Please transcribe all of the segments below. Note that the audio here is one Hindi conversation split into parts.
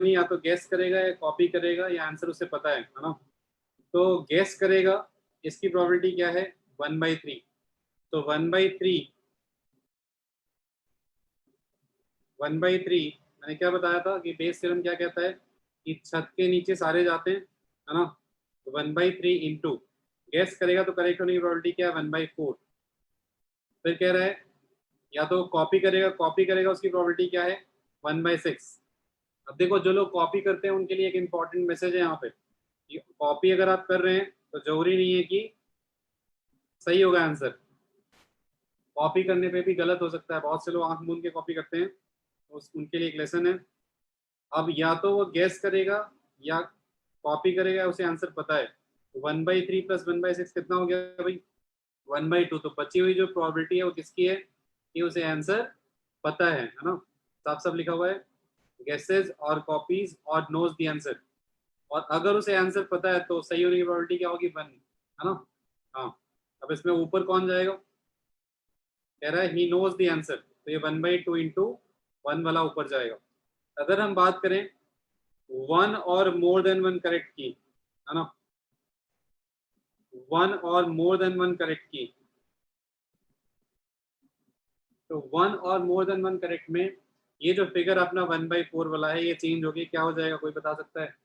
नहीं, या तो गेस करेगा या कॉपी करेगा या आंसर उसे पता है ना। तो गेस करेगा, इसकी प्रोबेबिलिटी क्या है, 1/3। तो 1/3 मैंने क्या बताया था कि बेस थ्योरम क्या कहता है कि छत के नीचे सारे जाते हैं, है ना। तो 1/3 इंटू गेस करेगा तो करेक्ट होने की प्रोबेबिलिटी क्या है, 1/4। फिर कह रहा है या तो कॉपी करेगा उसकी प्रोबेबिलिटी क्या है, 1/6। अब देखो, जो लोग कॉपी करते हैं उनके लिए एक इंपॉर्टेंट मैसेज है यहाँ पे, कॉपी अगर आप कर रहे हैं तो जरूरी नहीं है कि सही होगा आंसर। कॉपी करने पे भी गलत हो सकता है, बहुत से लोग आंख मूंद के कॉपी करते हैं, तो उनके लिए एक लेसन है। अब या तो वो गेस करेगा या कॉपी करेगा, उसे आंसर पता है। 1/3 + 1/6 कितना हो गया भाई, 1/2। तो बची हुई जो प्रोबेबिलिटी है वो किसकी है, कि उसे आंसर पता है ना। साफ साफ लिखा हुआ है, गेसेस और कॉपीज और नोज द आंसर। और अगर उसे आंसर पता है तो सही होने की प्रोबेबिलिटी क्या होगी, 1, है ना। हाँ, अब इसमें ऊपर कौन जाएगा, कह रहा है ही नोज द आंसर, तो ये 1/2 इंटू 1 वाला ऊपर जाएगा। अगर हम बात करें 1 और मोर देन 1 करेक्ट की, है ना, 1 और मोर देन 1 करेक्ट की, तो 1 और मोर देन 1 करेक्ट में ये जो फिगर अपना 1/4 वाला है ये चेंज होगी, क्या हो जाएगा, कोई बता सकता है।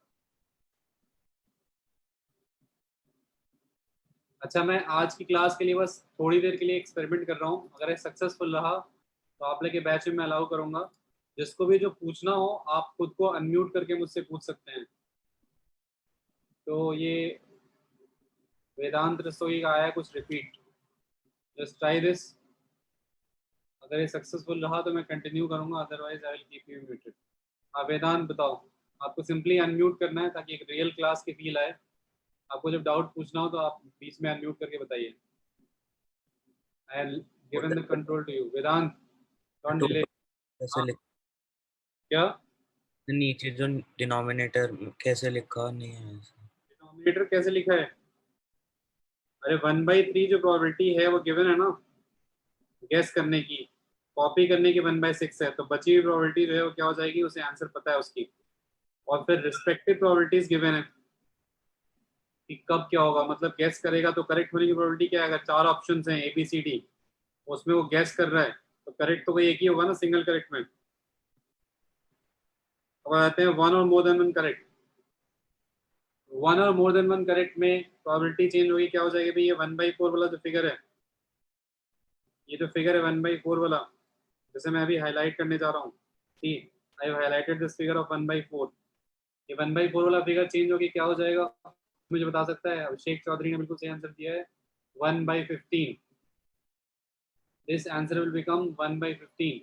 अच्छा, मैं आज की क्लास के लिए बस थोड़ी देर के लिए एक्सपेरिमेंट कर रहा हूँ, अगर ये सक्सेसफुल रहा तो आप लोग के बैच में मैं अलाउ करूंगा। जिसको भी जो पूछना हो आप खुद को अनम्यूट करके मुझसे पूछ सकते हैं। तो ये वेदांत रसोई का आया है कुछ रिपीट, जस्ट ट्राई दिस। अगर ये सक्सेसफुल रहा तो मैं कंटिन्यू करूंगा, otherwise I will keep you muted. हाँ वेदांत बताओ, आपको सिंपली अनम्यूट करना है ताकि एक रियल क्लास की फील आए। आपको जब डाउट पूछना हो तो आप बीच में अनम्यूट करके बताइए। I have given the control to you Vedant, don't to delay. कैसे हाँ, लिख, क्या नीचे जो डिनोमिनेटर कैसे लिखा नहीं है ऐसे। डिनोमिनेटर कैसे लिखा है, अरे 1/3 जो प्रोबेबिलिटी है वो गिवन है ना, गेस करने की, कॉपी करने की 1/6 है, तो बची हुई प्रोबेबिलिटी जो है वो क्या हो जाएगी, उसे आंसर पता है उसकी। और फिर रिस्पेक्टिव प्रोबेबिलिटीज गिवन है कि कब क्या होगा, मतलब गैस करेगा तो करेक्ट होने की प्रोबेबिलिटी क्या है। अगर 4 ऑप्शन हैं ABCD, उसमें वो गैस कर रहा है तो करेक्ट तो कोई एक ही होगा ना, सिंगल करेक्ट में। अब आते हैं 1 और मोर देन 1 करेक्ट। 1 और मोर देन 1 करेक्ट में प्रोबेबिलिटी चेंज होगी, क्या हो जाएगी भाई, ये 1/4 वाला जो फिगर है, ये जो फिगर है 1/4 वाला, जैसे मैं अभी हाईलाइट करने जा रहा हूँ, ठीक, I have highlighted this figure of 1/4। ये 1/4 वाला फिगर चेंज होगी, क्या हो जाएगा, मुझे बता सकता है। अभिषेक चौधरी ने बिल्कुल सही आंसर दिया है, 1/15। This answer will become 1/15।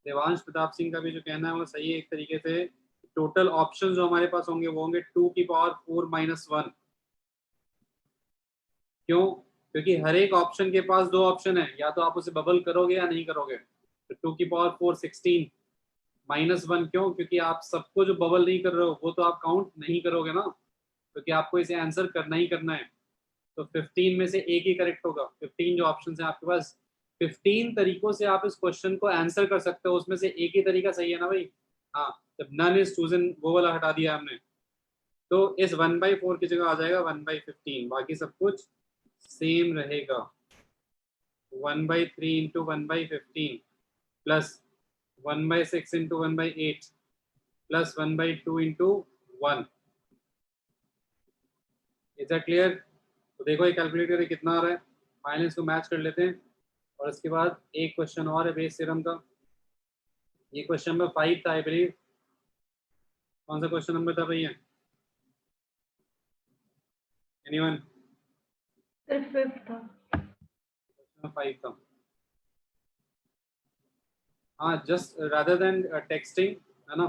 Devansh Pratap Singh का भी जो कहना है वो सही है एक तरीके से। टोटल ऑप्शन जो हमारे पास होंगे वो होंगे 2⁴ - 1। क्यों, क्योंकि हर एक ऑप्शन के पास 2 ऑप्शन है, या तो आप उसे बबल करोगे या नहीं करोगे। तो 2⁴ 16 -1, क्यों, क्योंकि आप सबको जो बबल नहीं कर रहे हो वो तो आप काउंट नहीं करोगे ना, क्योंकि आपको इसे आंसर करना ही करना है। तो 15 में से एक ही करेक्ट होगा। 15 जो ऑप्शन है आपके पास, 15 तरीकों से आप इस क्वेश्चन को आंसर कर सकते हो, उसमें से एक ही तरीका सही है ना भाई। हाँ, जब नन इज चूजन वो वाला हटा दिया हमने, तो इस 1/4 की जगह आ जाएगा 1/15, बाकी सब कुछ सेम रहेगा। 1/3 into 1/15 plus 1/6 into 1/8 plus 1/2 into 1। Is that clear. तो देखो ये कैलकुलेट करके कितना आ रहा है, फाइनल इसको मैच कर लेते हैं। और इसके बाद एक क्वेश्चन और है बेस थ्योरम का, ये क्वेश्चन नंबर 5 था आई बिलीव। कौन सा क्वेश्चन नंबर था भैया, एनीवन। सिर्फ 5 था। क्वेश्चन 5 था। हाँ, जस्ट रादर देन टेक्सटिंग, है ना,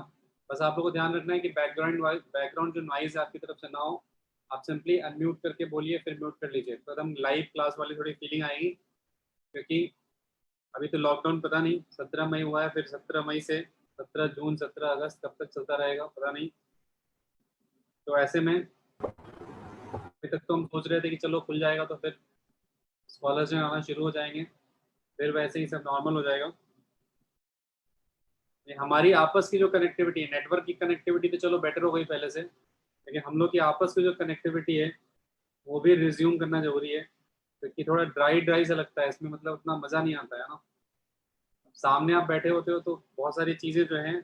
बस आप लोगों को ध्यान रखना है कि बैकग्राउंड जो नॉइज आपकी तरफ से ना हो। आप सिंपली अनम्यूट करके बोलिए, फिर म्यूट कर लीजिए, तो एकदम लाइव क्लास वाली थोड़ी फीलिंग आएगी। क्योंकि अभी तो लॉकडाउन पता नहीं 17 मई हुआ है, फिर 17 मई से 17 जून 17 अगस्त कब तक चलता रहेगा पता नहीं। तो ऐसे में अभी तक तो हम सोच रहे थे कि चलो खुल जाएगा तो फिर स्कॉलर्स आना शुरू हो जाएंगे, फिर वैसे ही सब नॉर्मल हो जाएगा। हमारी आपस की जो कनेक्टिविटी है, नेटवर्क की कनेक्टिविटी तो चलो बेटर हो गई पहले से, लेकिन हम लोग की आपस की जो कनेक्टिविटी है वो भी रिज्यूम करना जरूरी है, क्योंकि थोड़ा ड्राई ड्राई सा लगता है इसमें, मतलब उतना मजा नहीं आता है ना। सामने आप बैठे होते हो तो बहुत सारी चीजें जो हैं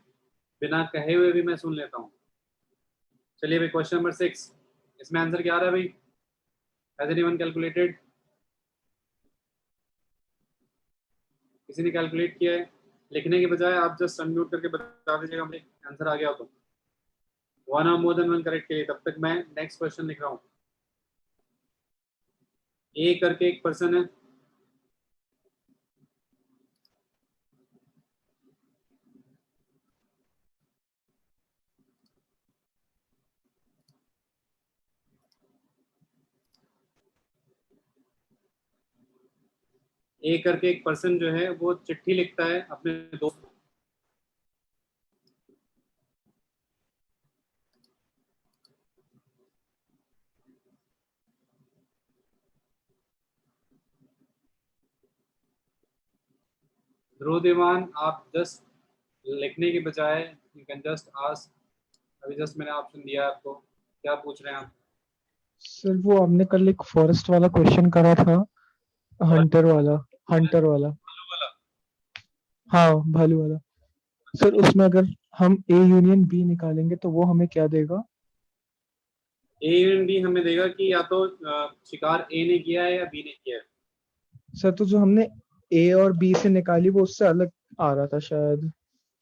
बिना कहे हुए भी मैं सुन लेता हूँ। चलिए भाई, क्वेश्चन नंबर 6, इसमें आंसर क्या आ रहा है भाई? Has anyone calculated? किसी ने कैलकुलेट किया है? लिखने के बजाय आप जस्ट अनम्यूट करके बता दीजिएगा मुझे आंसर आ गया हो तो। वन और मोर देन वन करेक्ट के लिए तब तक मैं नेक्स्ट क्वेश्चन लिख रहा हूँ। ए करके एक पर्सन है, ए करके एक पर्सन जो है वो चिट्ठी लिखता है अपने दोस्त को। ध्रुव दीवान, आप जस्ट लिखने के बजाय यू कैन जस्ट आस्क। अभी जस्ट मैंने ऑप्शन दिया है आपको, क्या पूछ रहे हैं आप? सर वो आपने कल एक फॉरेस्ट वाला क्वेश्चन करा था, हंटर वाला। हंटर वाला, वाला। हाँ भालू वाला। सर उसमें अगर हम ए यूनियन बी निकालेंगे तो वो हमें क्या देगा? ए यूनियन बी हमें देगा कि या तो शिकार ए ने किया है या बी ने किया है। सर तो जो हमने ए और बी से निकाली वो उससे अलग आ रहा था शायद।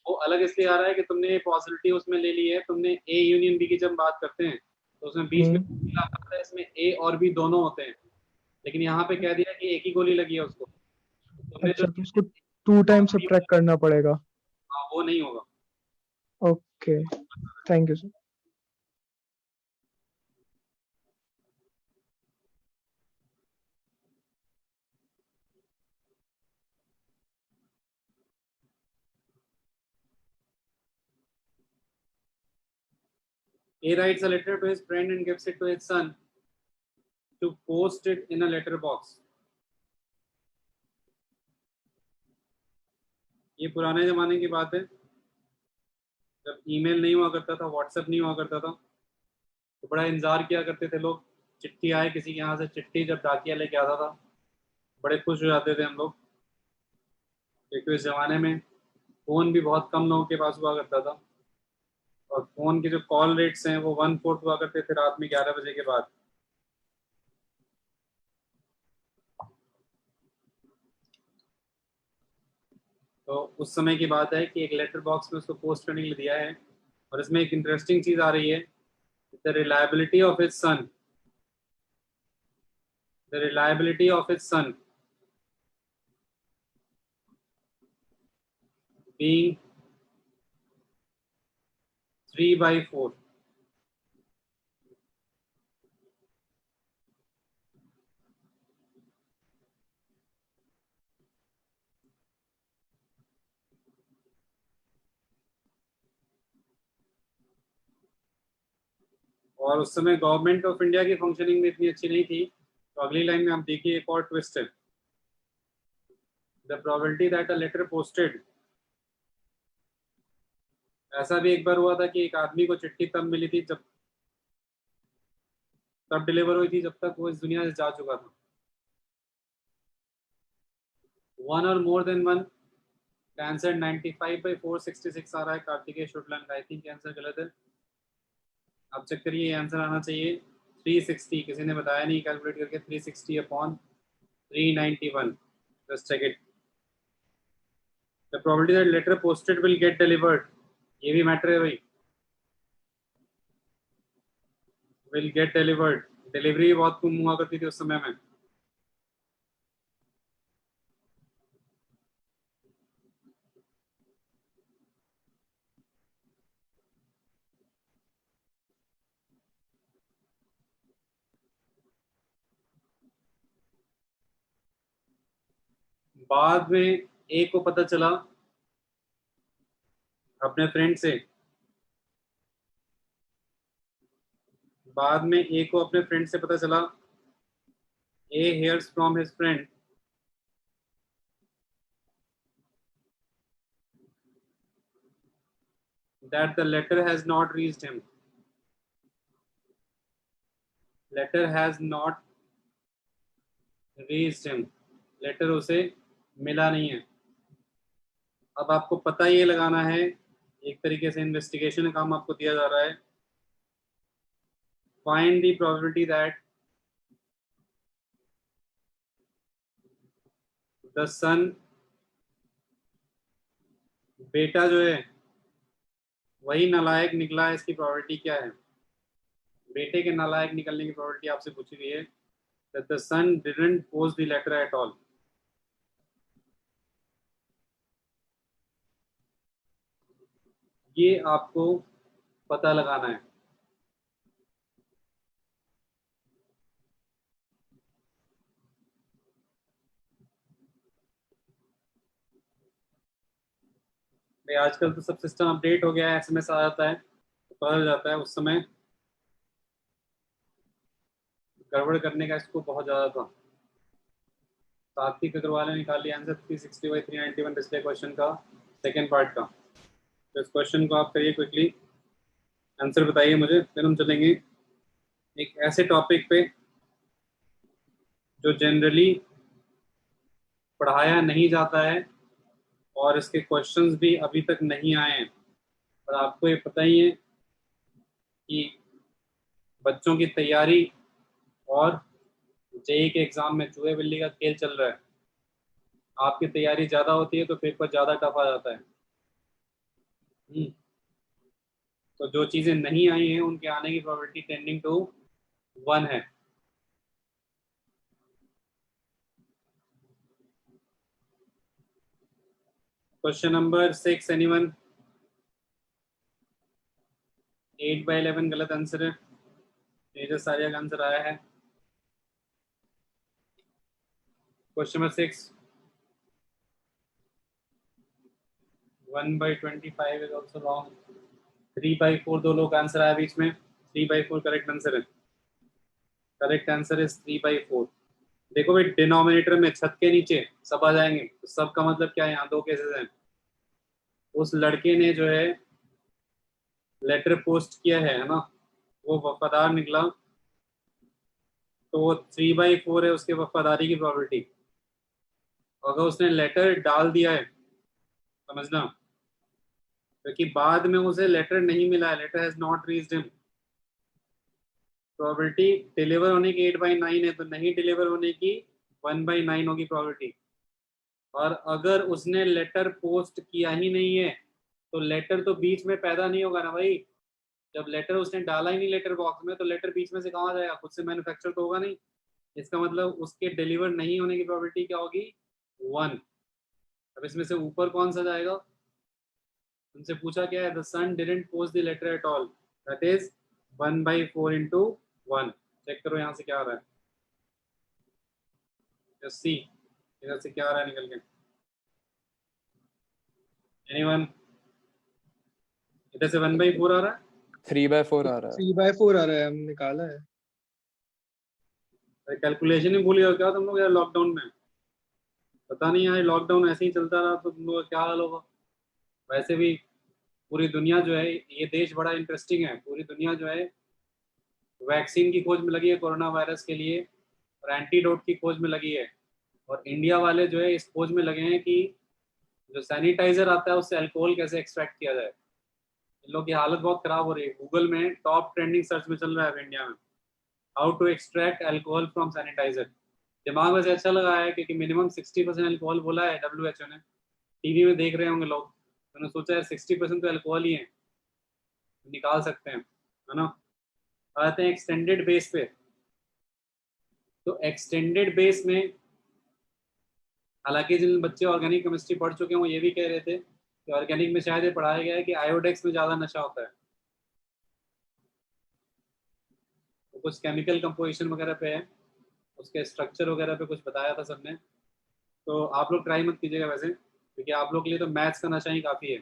वो अलग इसलिए आ रहा है कि तुमने पॉसिबिलिटी उसमें ले ली है, तुमने ए यूनियन बी की जब बात करते हैं तो उसमें बीच में हम्म। आता है, इसमें ए और बी दोनों होते हैं, लेकिन यहाँ पे कह दिया कि एक ही गोली लगी है उसको, तुमने जो अच्छा तो उसको 2 टाइम B, सब्ट्रैक्ट करना पड़ेगा। हाँ वो नहीं होगा। Okay, thank you sir. A writes a letter to his friend and gives it to his son to post it in a letter box. ये पुराने जमाने की बात है, जब ईमेल नहीं हुआ करता था, व्हाट्सएप नहीं हुआ करता था, तो बड़ा इंतजार किया करते थे लोग। चिट्ठी आए किसी के यहाँ से, चिट्ठी जब डाकिया लेके आता था बड़े खुश हो जाते थे हम लोग, क्योंकि इस जमाने में फोन भी बहुत कम लोगों के पास हुआ करता था, और फोन के जो कॉल रेट्स हैं वो 1/4 हुआ करते थे रात में 11 बजे के बाद। तो उस समय की बात है कि एक लेटर बॉक्स में उसको पोस्ट करने के लिए दिया है, और इसमें एक इंटरेस्टिंग चीज आ रही है, the reliability of his son, the reliability of his son being 3/4। और उस समय गवर्नमेंट ऑफ इंडिया की फंक्शनिंग भी इतनी अच्छी नहीं थी, तो अगली लाइन में आप देखिए एक और ट्विस्ट है, the probability that a letter posted. ऐसा भी एक बार हुआ था कि एक आदमी को चिट्ठी तब मिली थी जब, तब डिलीवर हुई थी जब तक वो इस दुनिया से जा चुका था। वन और मोर देन वन का आंसर 95/466 आ रहा है कार्तिकेय शुक्ला का। आई थिंक आंसर गलत है, आप चेक करिए, आंसर आना चाहिए 360। किसी ने बताया नहीं कैलकुलेट करके, 360/391। Just check it. The probability that letter posted will get delivered, ये भी मैटर है भाई, विल गेट डिलीवर्ड। डिलीवरी बहुत कम हुआ करती थी उस समय में। बाद में ए को पता चला अपने फ्रेंड से, बाद में ए को अपने फ्रेंड से पता चला, A hears from his friend that the letter has not reached him. Letter has not reached him. Letter उसे मिला नहीं है. अब आपको पता ये लगाना है, एक तरीके से इन्वेस्टिगेशन का काम आपको दिया जा रहा है. Find the probability that the son, बेटा जो है वही नालायक निकला है. इसकी प्रोबेबिलिटी क्या है? बेटे के नालायक निकलने की प्रोबेबिलिटी आपसे पूछी गई है. That the son didn't post the letter at all. ये आपको पता लगाना है. भाई आजकल तो सब सिस्टम अपडेट हो गया है, एसएमएस आ जाता है तो पता चल जाता है. उस समय गड़बड़ करने का इसको बहुत ज़्यादा था. सात्विक अग्रवाल ने निकाल लिया आंसर 360/391 डिस्प्ले क्वेश्चन का सेकेंड पार्ट का. तो इस क्वेश्चन को आप करिए क्विकली, आंसर बताइए मुझे, फिर हम चलेंगे एक ऐसे टॉपिक पे जो जनरली पढ़ाया नहीं जाता है और इसके क्वेश्चंस भी अभी तक नहीं आए हैं. और आपको ये पता ही है कि बच्चों की तैयारी और जेईई के एग्जाम में चूहे बिल्ली का खेल चल रहा है. आपकी तैयारी ज़्यादा होती है तो पेपर ज़्यादा टफ आ जाता है. तो जो चीज़ें नहीं आई हैं उनके आने की प्रोबेबिलिटी टेंडिंग टू 1 है. Question number 6, anyone? 8/11 गलत आंसर है. तेजस आर्या का आंसर आया है. Question number 6, 1/25 is also wrong. 3/4 दो लोग आंसर आया बीच में. 3/4 करेक्ट आंसर है. Correct answer is 3/4. देखो भाई, डिनोमिनेटर में छत के नीचे सब आ जाएंगे. तो सब का मतलब क्या है? यहाँ दो केसेस हैं. उस लड़के ने जो है लेटर पोस्ट किया है ना, वो वफादार निकला, तो वो 3/4 है उसके वफादारी की प्रोबेबिलिटी. अगर उसने लेटर डाल दिया है, समझना, क्योंकि बाद में उसे लेटर नहीं मिला है, letter has not reached him, probability deliver होने की 8/9 है, तो नहीं डिलीवर होने की 1/9 होगी प्रोबेबिलिटी. और अगर उसने लेटर पोस्ट किया ही नहीं है तो लेटर तो बीच में पैदा नहीं होगा ना भाई. जब लेटर उसने डाला ही नहीं लेटर बॉक्स में, तो लेटर बीच में से कहाँ जाएगा? खुद से मैन्युफैक्चर तो होगा नहीं. इसका मतलब उसके डिलीवर नहीं होने की प्रोबेबिलिटी क्या होगी? 1. अब इसमें से ऊपर कौन सा जाएगा? उनसे पूछा क्या है? The son didn't post the letter at all, that is 1/4 into 1. Check करो यहाँ से क्या आ रहा है. जस्ट सी इधर से क्या आ रहा है निकल के. एनीवन? इधर से 1/4 आ रहा है. 3/4 आ रहा है. 3/4 आ रहा है, हम निकाला है. कैलकुलेशन ही भूल गए क्या तुम लोग यार लॉकडाउन में? पता नहीं यार, लॉकडाउन ऐसे ही चलता रहा तो तुम लोग का क्या हाल होगा. वैसे भी पूरी दुनिया जो है, ये देश बड़ा इंटरेस्टिंग है. पूरी दुनिया जो है वैक्सीन की खोज में लगी है कोरोना वायरस के लिए, और एंटीडोट की खोज में लगी है. और इंडिया वाले जो है इस खोज में लगे हैं कि जो सैनिटाइजर आता है उससे अल्कोहल कैसे एक्सट्रैक्ट किया जाए. इन लोग की हालत बहुत खराब हो रही है. गूगल में टॉप ट्रेंडिंग सर्च में चल रहा है इंडिया में, how to extract alcohol from sanitiser. दिमाग वैसे अच्छा लगा है क्योंकि मिनिमम 60% अल्कोहल बोला है WHO ने. टीवी में देख रहे होंगे लोग, उन्होंने सोचा है 60% तो अल्कोहल ही है, निकाल सकते हैं, है ना. आते हैं एक्सटेंडेड बेस पे. तो एक्सटेंडेड बेस में हालांकि जिन बच्चे ऑर्गेनिक केमिस्ट्री पढ़ चुके हैं वो ये भी कह रहे थे कि ऑर्गेनिक में शायद ये पढ़ाया गया है कि आयोडेक्स में ज़्यादा नशा होता है. तो कुछ केमिकल कंपोजिशन वगैरह पे है, उसके स्ट्रक्चर वगैरह पे कुछ बताया था सबने. तो आप लोग ट्राई मत कीजिएगा वैसे, क्योंकि आप लोग के लिए तो मैथ्स का नशा ही काफ़ी है.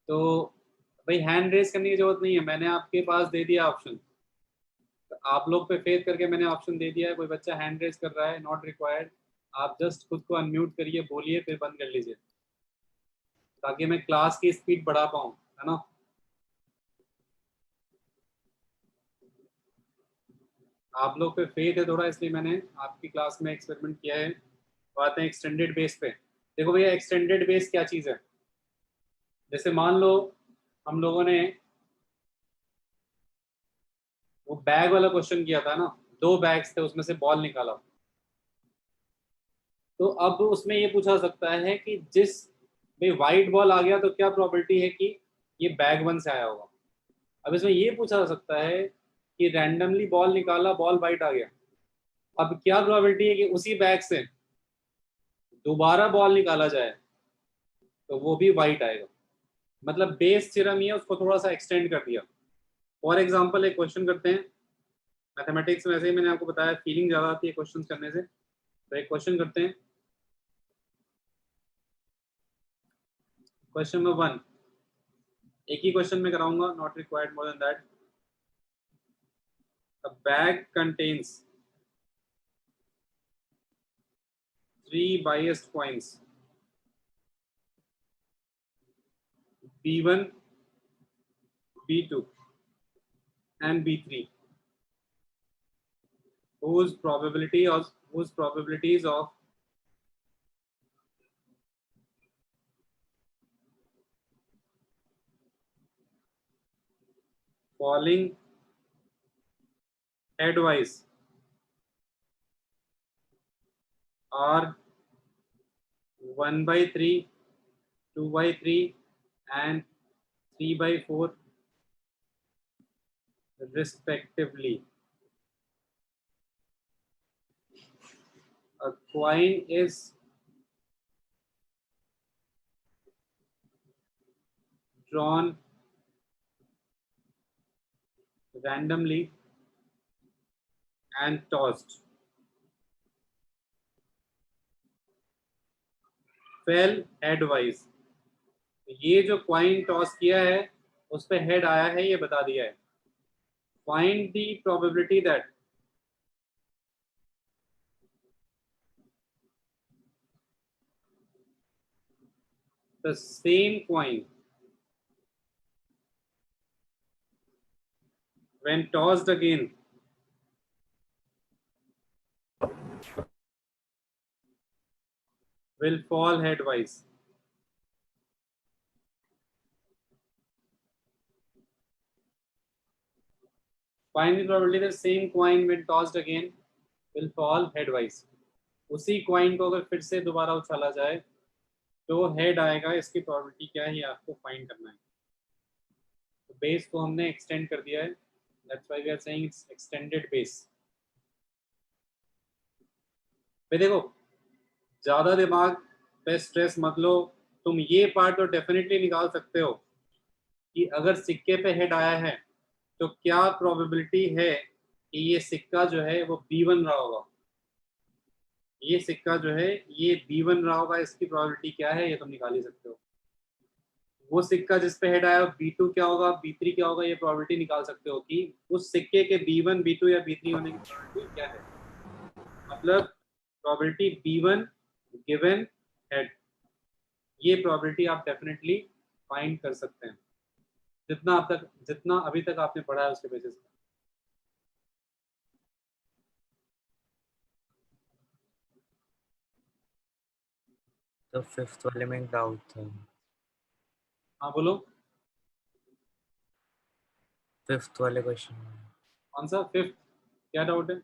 तो भाई हैंड रेस करने की जरूरत नहीं है, मैंने आपके पास दे दिया ऑप्शन. तो आप लोग पे फेथ करके मैंने ऑप्शन दे दिया है. कोई बच्चा हैंड रेस कर रहा है, नॉट रिक्वायर्ड. आप जस्ट खुद को अनम्यूट करिए, बोलिए, फिर बंद कर लीजिए, ताकि मैं क्लास की स्पीड बढ़ा पाऊँ. है ना। आप लोग पे फेथ है थोड़ा, इसलिए मैंने आपकी क्लास में एक्सपेरिमेंट किया है। तो आते हैं एक्सटेंडेड बेस पे। देखो भैया, एक्सटेंडेड बेस क्या चीज़ है। जैसे मान लो हम लोगों ने वो बैग वाला क्वेश्चन किया था ना, 2 बैग्स थे, उसमें से बॉल निकाला। तो अब उसमें ये पूछा सकता है कि जिस भाई वाइट बॉल आ गया तो क्या प्रोबेबिलिटी है कि ये बैग 1 से आया होगा। अब इसमें ये पूछा जा सकता है कि रैंडमली बॉल निकाला, बॉल वाइट आ गया, अब क्या प्रोबेबिलिटी है कि उसी बैग से दोबारा बॉल निकाला जाए तो वो भी वाइट आएगा। मतलब बेस थ्योरम ही है, उसको थोड़ा सा एक्सटेंड कर दिया। फॉर एग्जांपल एक क्वेश्चन करते हैं। मैथमेटिक्स में, वैसे ही मैंने आपको बताया, फीलिंग ज़्यादा आती है क्वेश्चन करने से। तो एक क्वेश्चन करते हैं, क्वेश्चन नंबर 1। एक ही क्वेश्चन में कराऊंगा, not required more than that. A bag contains 3 biased coins, B1, B2 and B3, whose probabilities of falling headwise are 1/3, 2/3 and 3/4 respectively. A coin is drawn randomly and tossed. Fell headwise. ये जो कॉइन टॉस किया है उस पे हेड आया है, ये बता दिया है। Find the probability that the same coin when tossed again will fall headwise. Find the probability that same coin when tossed again will fall headwise. उसी कॉइन को अगर फिर से दोबारा उछाला जाए तो हेड आएगा, इसकी प्रोबेबिलिटी क्या है ये आपको फाइंड करना है। तो बेस को हमने एक्सटेंड कर दिया है, that's why we are saying it's extended base. फिर देखो, ज्यादा दिमाग पे स्ट्रेस मत लो, तुम ये पार्ट तो डेफिनेटली निकाल सकते हो कि अगर सिक्के पे हेड आया है तो क्या प्रोबेबिलिटी है कि ये सिक्का जो है वो B1 रहा होगा। ये सिक्का जो है ये B1 रहा होगा, इसकी प्रोबेबिलिटी क्या है ये तुम निकाल ही सकते हो। वो सिक्का जिस पे हेड आया B2 क्या होगा, B3 क्या होगा, ये प्रोबेबिलिटी निकाल सकते हो कि उस सिक्के के B1, B2 या B3 होने की प्रोबेबिलिटी क्या है। मतलब प्रोबेबिलिटी B1 गिवन हेड, ये प्रोबेबिलिटी आप डेफिनेटली फाइंड कर सकते हैं जितना अभी तक आपने पढ़ा है उसके बेसिस पे। तो 5th वाले में डाउट था। हाँ बोलो, 5th वाले क्वेश्चन में कौन सा 5th, क्या डाउट है।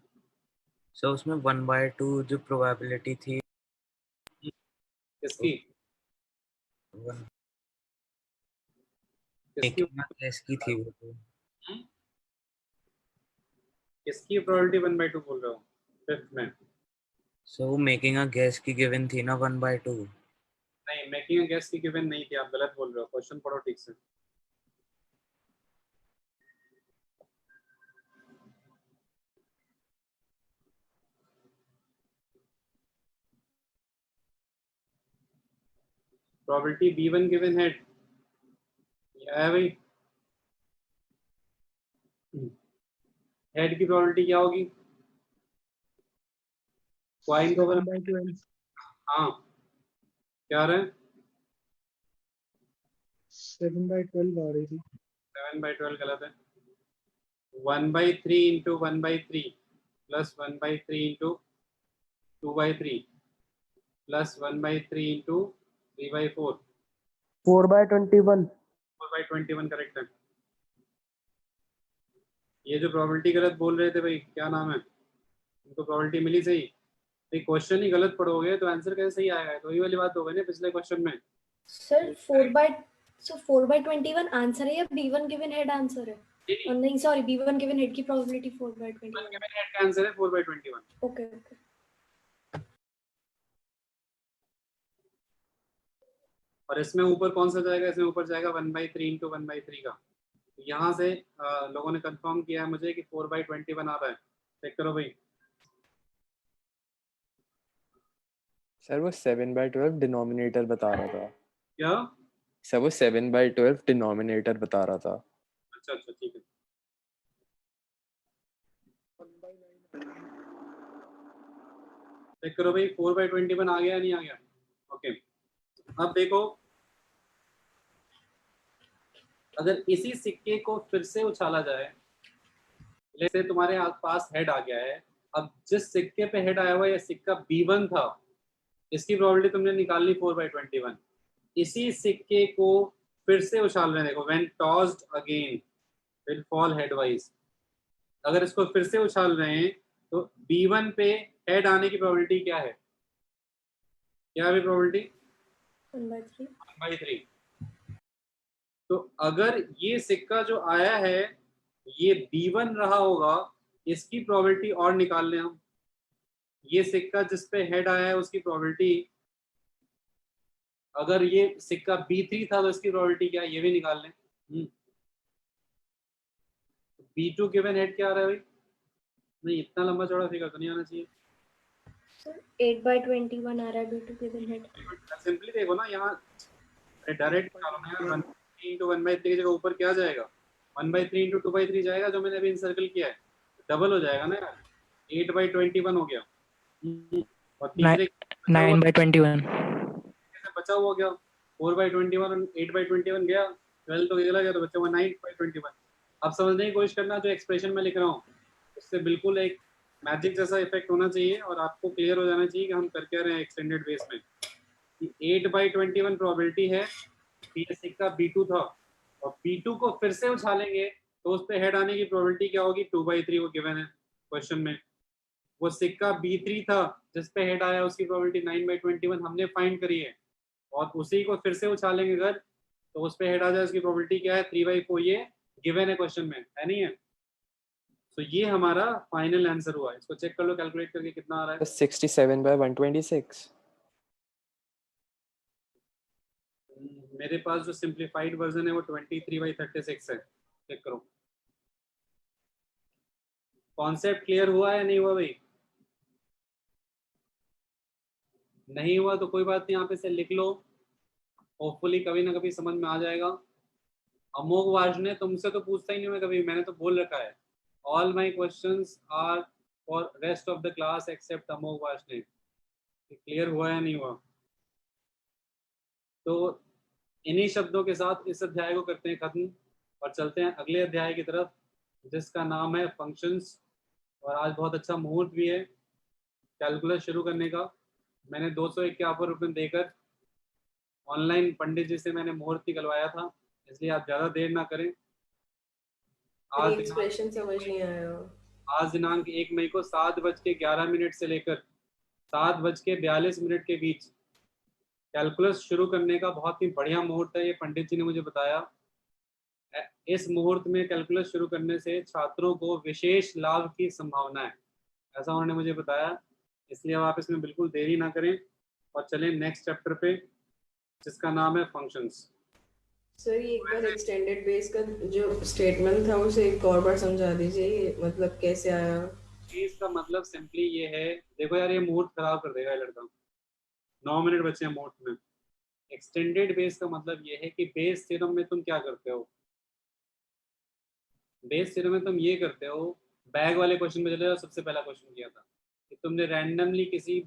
सो उसमें 1/2 जो प्रोबेबिलिटी थी किसकी वन किसकी की थी वो तो। किसकी प्रोबेबिलिटी 1/2 बोल रहे हो 5th में। सो मेकिंग अ गेस की गिवन थी ना 1/2। नहीं, मेकिंग अ गेस की गिवन नहीं थी, आप गलत बोल रहे हो, क्वेश्चन पढ़ो ठीक से। प्रोबेबिलिटी B1 गिवन हेड क्या है भाई, हेड की प्रोबेबिलिटी क्या होगी, कॉइन को अगर 1/12 हाँ क्या रहा है 7/12 आ रही थी। 7/12 गलत है। 1/3 into 1/3 plus 1/3 into 2/3 plus 1/3 into 3/4 4/21 4/21 correct है। ये जो प्रोबेबिलिटी गलत बोल रहे थे भाई, क्या नाम है, उनको प्रोबेबिलिटी मिली सही। भाई क्वेश्चन ही गलत पढ़ोगे तो आंसर कैसे सही आएगा? तो वही वाली बात हो गई ना पिछले क्वेश्चन में। सर 4/21 आंसर है या B1 गिवन हेड आंसर है? नहीं सॉरी, B1 गिवन हेड की प्रोबेबिलिटी 4/21 का आंसर है 4/21। Okay okay. और इसमें ऊपर कौन सा जाएगा? इसमें ऊपर जाएगा 1/3 इंटू 1/3 का। यहाँ से लोगों ने कंफर्म किया है मुझे कि 4/21 आ रहा है। चेक करो भाई। सर वो 7/12 डिनोमिनेटर बता रहा था। क्या? सर वो 7/12 डिनोमिनेटर बता रहा था। अच्छा अच्छा ठीक है। चेक करो भाई 4/21 आ गया या नहीं आ गया? ओके। अब देखो, अगर इसी सिक्के को फिर से उछाला जाए, जैसे तुम्हारे पास हेड आ गया है, अब जिस सिक्के पे हेड आया हुआ है, सिक्का B1 था, इसकी प्रोबेबिलिटी तुमने निकालनी 4/21। इसी सिक्के को फिर से उछाल रहे हैं, देखो when tossed again will fall headwise. अगर इसको फिर से उछाल रहे हैं तो B1 पे हेड आने की प्रोबेबिलिटी क्या है? क्या है प्रोबेबिलिटी? 1/3 1/3। तो अगर ये सिक्का जो आया है ये B1 रहा होगा, इसकी प्रोबेबिलिटी और निकाल लें हम। ये सिक्का जिस पे हेड आया है उसकी प्रोबेबिलिटी, अगर ये सिक्का B3 था तो इसकी प्रोबेबिलिटी क्या है ये भी निकाल लें। B2 गिवन हेड क्या आ रहा है भाई? नहीं, इतना लंबा चौड़ा फिगर तो नहीं आना चाहिए। सर 8/21 आ रहा है B2 गिवन हेड। सिंपली देखो ना, यहाँ डायरेक्ट निकालो ना यार। 1/3 इंटू 1/3 की जगह ऊपर क्या जाएगा? 1/3 इंटू 2/3 जाएगा, जो मैंने अभी इंसर्कल किया है, डबल हो जाएगा ना यार। 8/21 हो गया। और तीसरे 9/21 बचा हुआ गया 4/21 और 8/21 गया, 12 तो चला गया, तो बचा हुआ 9/21। अब समझने की कोशिश करना, जो एक्सप्रेशन में लिख रहा हूँ उससे बिल्कुल एक मैजिक जैसा इफेक्ट होना चाहिए और आपको क्लियर हो जाना चाहिए कि हम कर क्या रहे हैं एक्सटेंडेड बेस में। 8/21 प्रोबेबिलिटी है कि ये सिक्का B2 था, और B2 को फिर से उछालेंगे तो उस पर हेड आने की प्रोबेबिलिटी क्या होगी? 2/3 वो गिवन है क्वेश्चन में। वो सिक्का B3 था जिस पे हेड आया, उसकी प्रोबेबिलिटी 9/21 हमने फाइंड करी है, और उसी को फिर से उछालेंगे अगर तो उस पे हेड आ जाए, उसकी प्रोबेबिलिटी क्या है? 3/4। ये गिवन है क्वेश्चन में, है नहीं है? तो ये हमारा फाइनल आंसर हुआ। इसको चेक कर लो कैलकुलेट करके कितना आ रहा है। 67/126। मेरे पास जो सिंप्लीफाइड वर्जन है वो 23/36 है। चेक करो। कॉन्सेप्ट क्लियर हुआ है नहीं हुआ भाई? नहीं हुआ तो कोई बात नहीं, यहाँ पे से लिख लो, होपफुली कभी ना कभी समझ में आ जाएगा। अमोघ वाजने तुमसे तो पूछता ही नहीं मैं कभी, मैंने तो बोल रखा है all my questions are for rest of the class except Amogh Vajne. Clear हुआ या नहीं हुआ? तो इन्हीं शब्दों के साथ इस अध्याय को करते हैं खत्म और चलते हैं अगले अध्याय की तरफ, जिसका नाम है फंक्शंस। और आज बहुत अच्छा मुहूर्त भी है कैलकुलस शुरू करने का। मैंने 251 रुपये देकर ऑनलाइन पंडित जी से मैंने मुहूर्त निकलवाया था, इसलिए आप ज़्यादा देर ना करें। आज एक्सप्रेशन समझ नहीं आया। आज दिनांक 1 मई को 7:11 से लेकर 7:42 के बीच कैलकुलस शुरू करने का बहुत ही बढ़िया मुहूर्त है, ये पंडित जी ने मुझे बताया। इस मुहूर्त में कैलकुलस शुरू करने से छात्रों को विशेष लाभ की संभावना है, ऐसा उन्होंने मुझे बताया। इसलिए अब आप इसमें बिल्कुल देरी ना करें और चलें नेक्स्ट चैप्टर पे, जिसका नाम है फंक्शंस। सर ये एक बार एक्सटेंडेड बेस का जो स्टेटमेंट था उसे एक और बार समझा दीजिए, मतलब कैसे आया। इसका मतलब सिंपली ये है, देखो यार ये मुहूर्त खराब कर देगा ये लड़का। 9 मिनट बचे हैं मुहूर्त में। एक्सटेंडेड बेस का मतलब ये है कि बेस थ्योरम में तुम क्या करते हो? बेस थ्योरम में तुम ये करते हो, बैग वाले क्वेश्चन में चले जाओ। सबसे पहला क्वेश्चन किया था कि तुमने रैंडमली किसी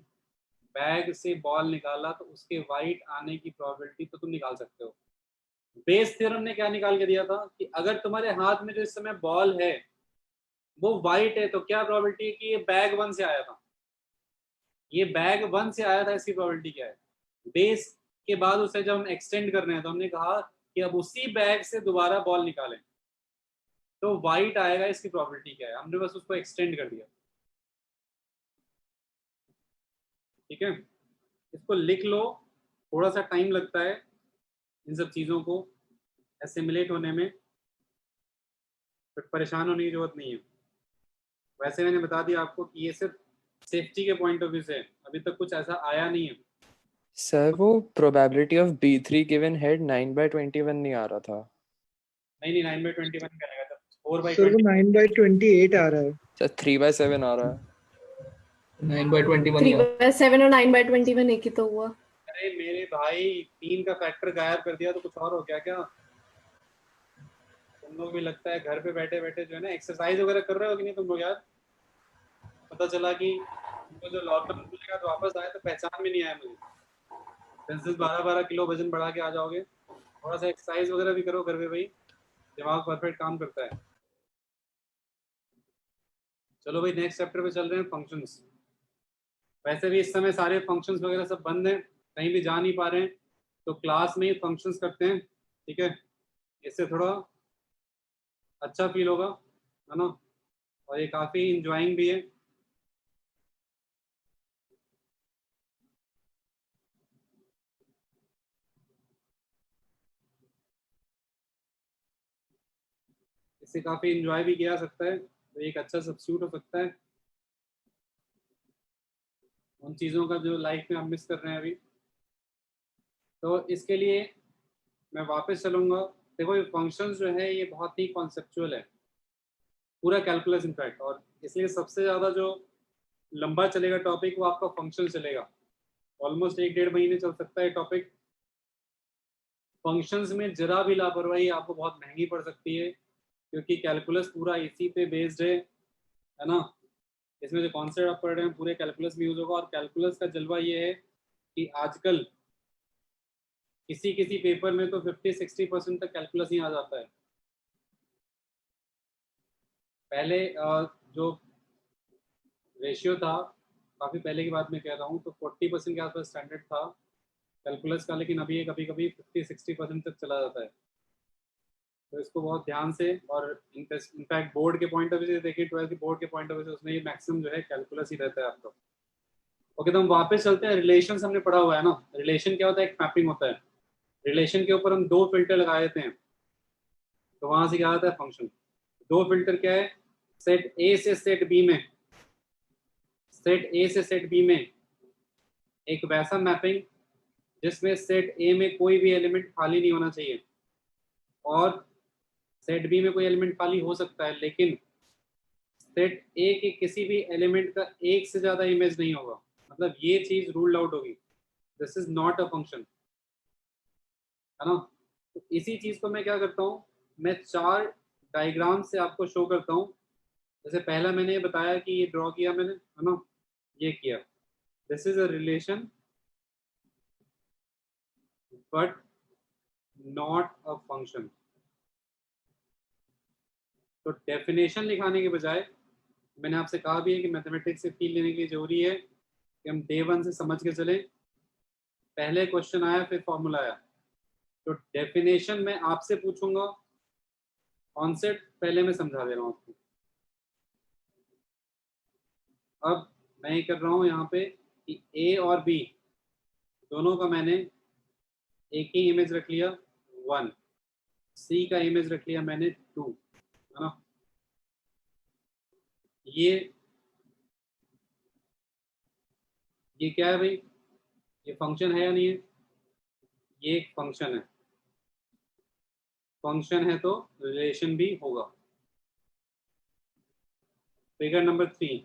बैग से बॉल निकाला तो उसके वाइट आने की प्रोबेबिलिटी तो तुम निकाल सकते हो। बेस थ्योरम ने क्या निकाल के दिया था कि अगर तुम्हारे हाथ में जो इस समय बॉल है वो वाइट है तो क्या प्रोबेबिलिटी है कि ये बैग 1 से आया था, ये बैग 1 से आया था, इसकी प्रोबेबिलिटी क्या है। बेस के बाद उसे जब हम एक्सटेंड कर रहे हैं तो हमने कहा कि अब उसी बैग से दोबारा बॉल निकालें तो वाइट आएगा, इसकी प्रोबेबिलिटी क्या है, हमने बस उसको एक्सटेंड कर दिया। ठीक है, इसको लिख लो, थोड़ा सा टाइम लगता है इन सब चीज़ों को एसिमिलेट होने में, बट परेशान होने की जरूरत नहीं है। वैसे मैंने बता दिया आपको कि ये सिर्फ सेफ्टी के पॉइंट ऑफ व्यू से, अभी तक कुछ ऐसा आया नहीं है। सर वो probability of B3 given head 9/21 नहीं आ रहा था। नहीं 9/21 करेगा जब 4/20। सर वो 9/28 आ रहा है। सर 3/7 आ रहा है। 9/21 3/7 और 9/21 एक ही तो हुआ। अरे मेरे भाई 3 का फैक्टर गायब कर दिया तो कुछ और हो गया क्या? तुम लोग भी लगता है घर पे बैठे बैठे जो है ना एक्सरसाइज वगैरह कर रहे हो कि नहीं तुम लोग यार? पता चला कि तुमको जो लॉकडाउन खुलेगा तो वापस आए तो पहचान में नहीं आया मुझे। 12-12 किलो वजन बढ़ा के आ जाओगे। थोड़ा सा एक्सरसाइज वगैरह भी करो घर पे भाई, दिमाग परफेक्ट काम करता है। चलो भाई नेक्स्ट चैप्टर पे चल रहे हैं, फंक्शंस। वैसे भी इस समय सारे फंक्शंस वगैरह सब बंद हैं, कहीं भी जा नहीं पा रहे हैं, तो क्लास में ही फंक्शंस करते हैं। ठीक है, इससे थोड़ा अच्छा फील होगा, है ना, और ये काफ़ी इंजॉइंग भी है। इससे काफ़ी इंजॉय भी किया जा सकता है, तो एक अच्छा सब्स्टिट्यूट हो सकता है उन चीज़ों का जो लाइफ में हम मिस कर रहे हैं अभी। तो इसके लिए मैं वापस चलूँगा। देखो ये फंक्शंस जो है ये बहुत ही कॉन्सेप्चुअल है, पूरा कैलकुलस इनफैक्ट, और इसलिए सबसे ज़्यादा जो लंबा चलेगा टॉपिक वो आपका फंक्शन चलेगा, ऑलमोस्ट 1-1.5 महीने चल सकता है टॉपिक। फंक्शंस में जरा भी लापरवाही आपको बहुत महंगी पड़ सकती है, क्योंकि कैलकुलस पूरा इसी पे बेस्ड है ना। इसमें जो कॉन्सेप्ट आप पढ़ रहे हैं पूरे कैलकुलस में यूज होगा, और कैलकुलस का जलवा ये है कि आजकल किसी किसी पेपर में तो 50-60% तक कैलकुलस ही आ जाता है। पहले जो रेशियो था, काफ़ी पहले की बात मैं कह रहा हूँ, तो 40% के आसपास स्टैंडर्ड था कैलकुलस का, लेकिन अभी ये कभी कभी 50-60% तक चला जाता है। तो इसको बहुत ध्यान से, और इनफैक्ट बोर्ड के पॉइंट ऑफ व्यू से देखिए, 12th के बोर्ड के पॉइंट ऑफ व्यू से उसमें ये मैक्सिमम जो है कैलकुलस ही रहता है आपका। ओके, तो हम वापस चलते हैं। रिलेशन हमने पढ़ा हुआ है ना, रिलेशन क्या होता है, एक मैपिंग होता है। रिलेशन के ऊपर हम 2 फिल्टर लगा देते हैं, तो वहां से क्या आता है, फंक्शन। 2 फिल्टर क्या है, सेट ए से सेट बी में, सेट ए से सेट बी में एक वैसा मैपिंग जिसमें सेट ए में कोई भी एलिमेंट खाली नहीं होना चाहिए, और सेट बी में कोई एलिमेंट खाली हो सकता है, लेकिन सेट ए के किसी भी एलिमेंट का एक से ज्यादा इमेज नहीं होगा, मतलब ये चीज रूल्ड आउट होगी, this is not a function, है ना। तो इसी चीज को मैं क्या करता हूँ, मैं 4 डायग्राम से आपको शो करता हूँ। जैसे पहला मैंने ये बताया कि ये ड्रॉ किया मैंने, है ना, ये किया, this is a relation but not a function. तो डेफिनेशन लिखाने के बजाय मैंने आपसे कहा भी है कि मैथमेटिक्स से फील लेने के लिए जरूरी है कि हम डे 1 से समझ के चले, पहले क्वेश्चन आया फिर फॉर्मूला आया। तो डेफिनेशन मैं आपसे पूछूंगा, कॉन्सेप्ट पहले मैं समझा दे रहा हूँ आपको। अब मैं ये कर रहा हूँ यहाँ पे कि ए और बी दोनों का मैंने एक ही इमेज रख लिया 1, सी का इमेज रख लिया मैंने 2, है ना। ये क्या है भाई, ये फंक्शन है या नहीं है, ये एक फंक्शन है, फंक्शन है तो रिलेशन भी होगा। Figure number 3,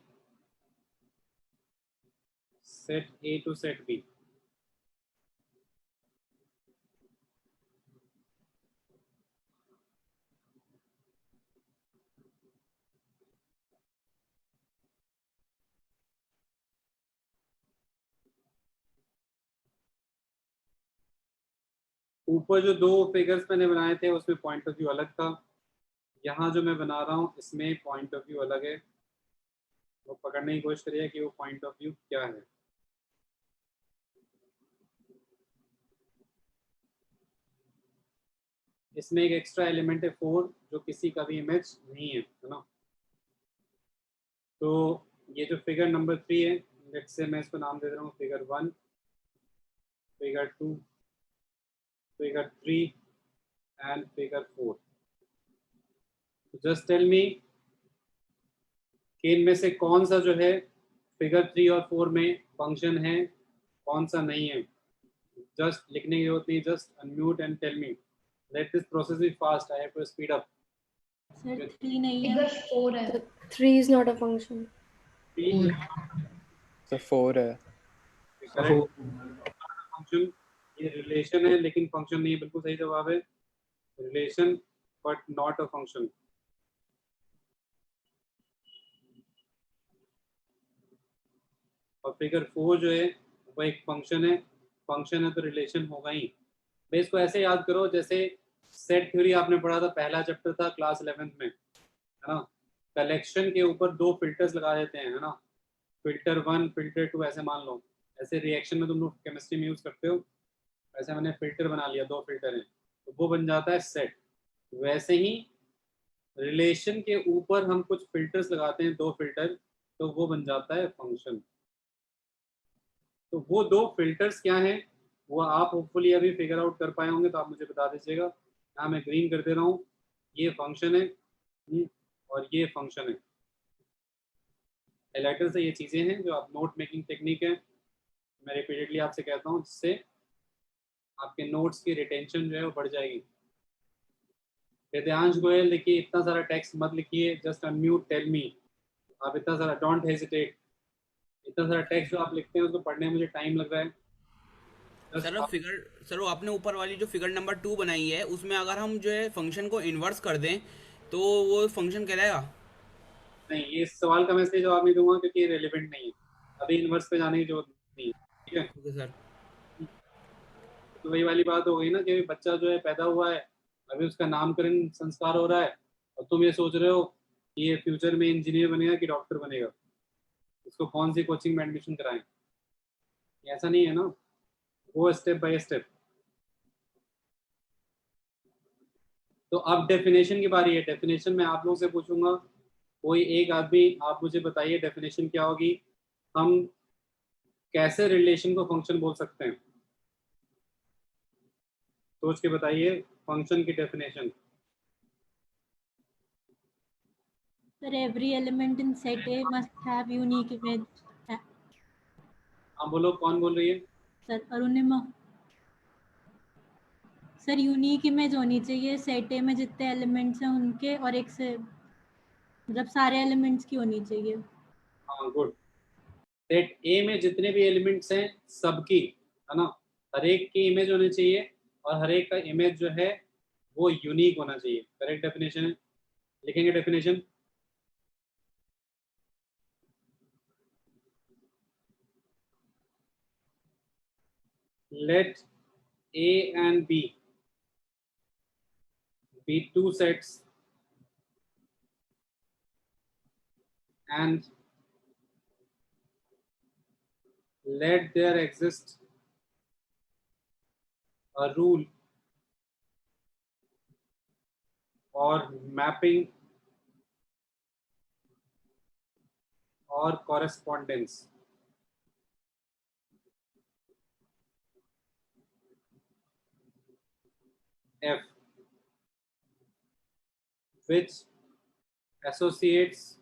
set A to set B. ऊपर जो दो फिगर्स मैंने बनाए थे उसमें पॉइंट ऑफ व्यू अलग था, यहाँ जो मैं बना रहा हूँ इसमें पॉइंट ऑफ व्यू अलग है। वो पकड़ने की कोशिश करिए कि वो पॉइंट ऑफ व्यू क्या है। इसमें एक एक्स्ट्रा एलिमेंट है 4 जो किसी का भी इमेज नहीं है ना। तो ये जो फिगर नंबर 3 है, लेट्स से मैं इसको नाम दे रहा हूँ figure 1, figure 2, figure 3 and figure 4। Just tell me कि इनमें से कौन सा जो है फिगर 3 और 4 में फंक्शन है, कौन सा नहीं है। जस्ट लिखने की जरूरत नहीं, just unmute and tell me. Let this process be fast, I have to speed up. Sir 3 नहीं है, 4 है। 3 is not a function. Sir 4 है। फंक्शन, ये रिलेशन है लेकिन फंक्शन नहीं है, बिल्कुल सही जवाब है, relation but not a function. और फिगर 4 जो है वो एक फंक्शन है, फंक्शन है तो रिलेशन होगा ही। मैं इसको ऐसे याद करो जैसे सेट थ्योरी आपने पढ़ा था, पहला चैप्टर था क्लास 11th में, है ना। कलेक्शन के ऊपर 2 फिल्टर्स लगा देते हैं, है ना, फिल्टर 1 फिल्टर 2 ऐसे मान लो। ऐसे रिएक्शन में तुम लोग केमिस्ट्री में यूज करते हो, ऐसे मैंने फिल्टर बना लिया, 2 फिल्टर हैं तो वो बन जाता है सेट। वैसे ही रिलेशन के ऊपर हम कुछ फिल्टर्स लगाते हैं, 2 फिल्टर, तो वो बन जाता है फंक्शन। तो वो 2 फिल्टर्स क्या हैं वो आप होपफुली अभी फिगर आउट कर पाए होंगे, तो आप मुझे बता दीजिएगा। यहाँ मैं ग्रीन कर दे रहा हूँ, ये फंक्शन है और ये फंक्शन है। हाइलाइटर से ये चीज़ें हैं जो आप नोट मेकिंग टेक्निक है, मैं रिपीटेडली आपसे कहता हूँ, जिससे आपके नोट्स की रिटेंशन जो है वो बढ़ जाएगी। वेदांश गोयल लिखिए, इतना सारा टेक्स्ट मत लिखिए, जस्ट अनम्यूट टेल मी। आप इतना सारा, डोंट हेजिटेट, इतना सारा टेक्स्ट जो आप लिखते हैं उसको पढ़ने में मुझे टाइम लग रहा है। सर वो आपने ऊपर वाली जो फिगर नंबर 2 बनाई है उसमें अगर हम जो है फंक्शन को इन्वर्स कर दें तो वो फंक्शन कहलाएगा? नहीं, ये सवाल का मैं इसलिए जवाब नहीं दूंगा क्योंकि ये रेलिवेंट नहीं है, अभी इन्वर्स पे जाने की जरूरत नहीं है, ठीक है। Okay sir. तो वही वाली बात हो गई ना कि बच्चा जो है पैदा हुआ है, अभी उसका नामकरण संस्कार हो रहा है और तुम ये सोच रहे हो कि ये फ्यूचर में इंजीनियर बनेगा कि डॉक्टर बनेगा, उसको कौन सी कोचिंग में एडमिशन कराएं। ऐसा नहीं है ना, वो स्टेप बाय स्टेप। तो अब डेफिनेशन की बारी है। डेफिनेशन मैं आप लोगों से पूछूंगा, कोई एक आदमी आप मुझे बताइए डेफिनेशन क्या होगी, हम कैसे रिलेशन को फंक्शन बोल सकते हैं, सोच के बताइए फंक्शन की definition. Sir, every element in set A must have unique image. हाँ बोलो, कौन बोल रही है? Sir Arunima. Sir unique image होनी चाहिए सेट ए में जितने एलिमेंट्स हैं उनके, और एक से मतलब सारे एलिमेंट्स की होनी चाहिए। हाँ गुड। सेट ए में जितने भी एलिमेंट्स हैं सबकी, है ना, हर एक की इमेज होनी चाहिए और हर एक का इमेज जो है वो यूनिक होना चाहिए। करेक्ट डेफिनेशन है, लिखेंगे definition. Let A and B be 2 sets and let there exist a rule or mapping or correspondence. F, which associates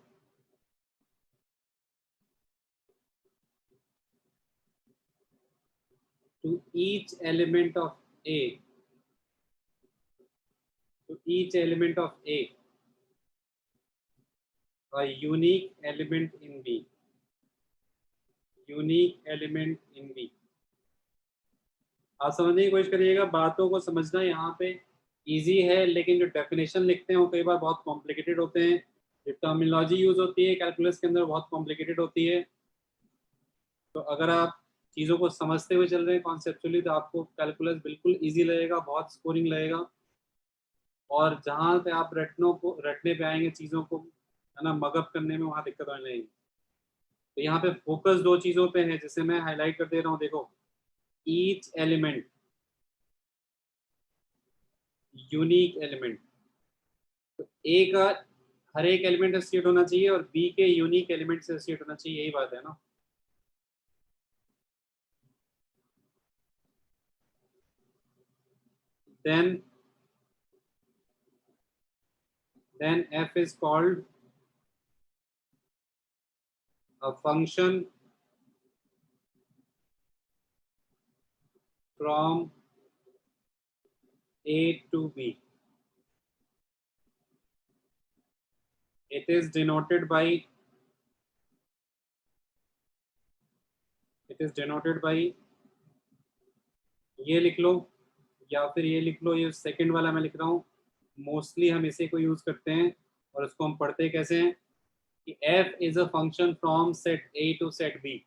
to each element of A, a unique element in B. आप समझने की कोशिश करिएगा, बातों को समझना यहाँ पे इजी है, लेकिन जो डेफिनेशन लिखते हैं वो कई बार बहुत कॉम्प्लिकेटेड होते हैं। जो टर्मिनोलॉजी यूज होती है कैलकुलस के अंदर बहुत कॉम्प्लिकेटेड होती है। तो अगर आप चीज़ों को समझते हुए चल रहे हैं कॉन्सेप्चुअली, तो आपको कैलकुलस बिल्कुल इजी लगेगा, बहुत स्कोरिंग लगेगा। और जहाँ पे आप रटने पे आएंगे चीज़ों को, है ना, मगअप करने में, वहाँ दिक्कत आने लगेगी। तो यहाँ पे फोकस दो चीज़ों पे है, जैसे मैं हाईलाइट कर दे रहा हूँ, देखो, ईच एलिमेंट यूनिक एलिमेंट। तो ए का हर एक एलिमेंट एसोसिएट होना चाहिए और बी के यूनिक एलिमेंट से एसोसिएट होना चाहिए, यही बात है ना। then f is called a function from A to B. It is denoted by ये लिख लो या फिर ये लिख लो, ये सेकंड वाला मैं लिख रहा हूँ, मोस्टली हम इसे को यूज करते हैं और उसको हम पढ़ते कैसे हैं कि f is a function from set A to set B।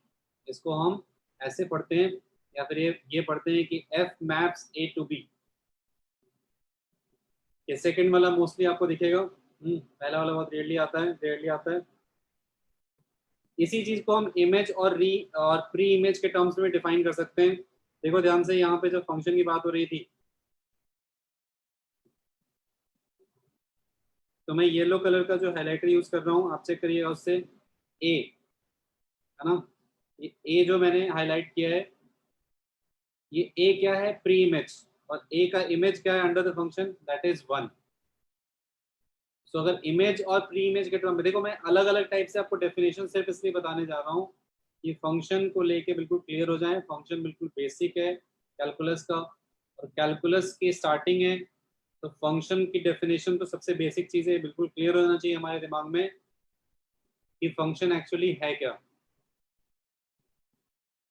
इसको हम ऐसे पढ़ते हैं, या फिर ये पढ़ते हैं कि f maps A to B। ये सेकंड वाला मोस्टली आपको दिखेगा, पहला वाला बहुत रेयरली आता है। इसी चीज को हम इमेज और प्री इमेज के टर्म्स में डिफाइन कर सकते हैं। देखो ध्यान से, यहाँ पे जो फंक्शन की बात हो रही थी, तो मैं येलो कलर का जो हाइलाइटर यूज कर रहा हूँ, आप चेक करिएगा उससे, ए है ना, ये ए जो मैंने हाईलाइट किया है, ये ए क्या है, प्री इमेज, और ए का इमेज क्या है under the function, that is 1। सो अगर इमेज और प्री इमेज के टर्म में, देखो मैं अलग अलग टाइप से आपको डेफिनेशन सिर्फ इसलिए बताने जा रहा हूँ कि फंक्शन को लेके बिल्कुल क्लियर हो जाए। फंक्शन बिल्कुल बेसिक है कैलकुलस का, और कैलकुलस की स्टार्टिंग है, तो फंक्शन की डेफिनेशन तो सबसे बेसिक चीज़ है, बिल्कुल क्लियर होना चाहिए हमारे दिमाग में कि फंक्शन एक्चुअली है क्या,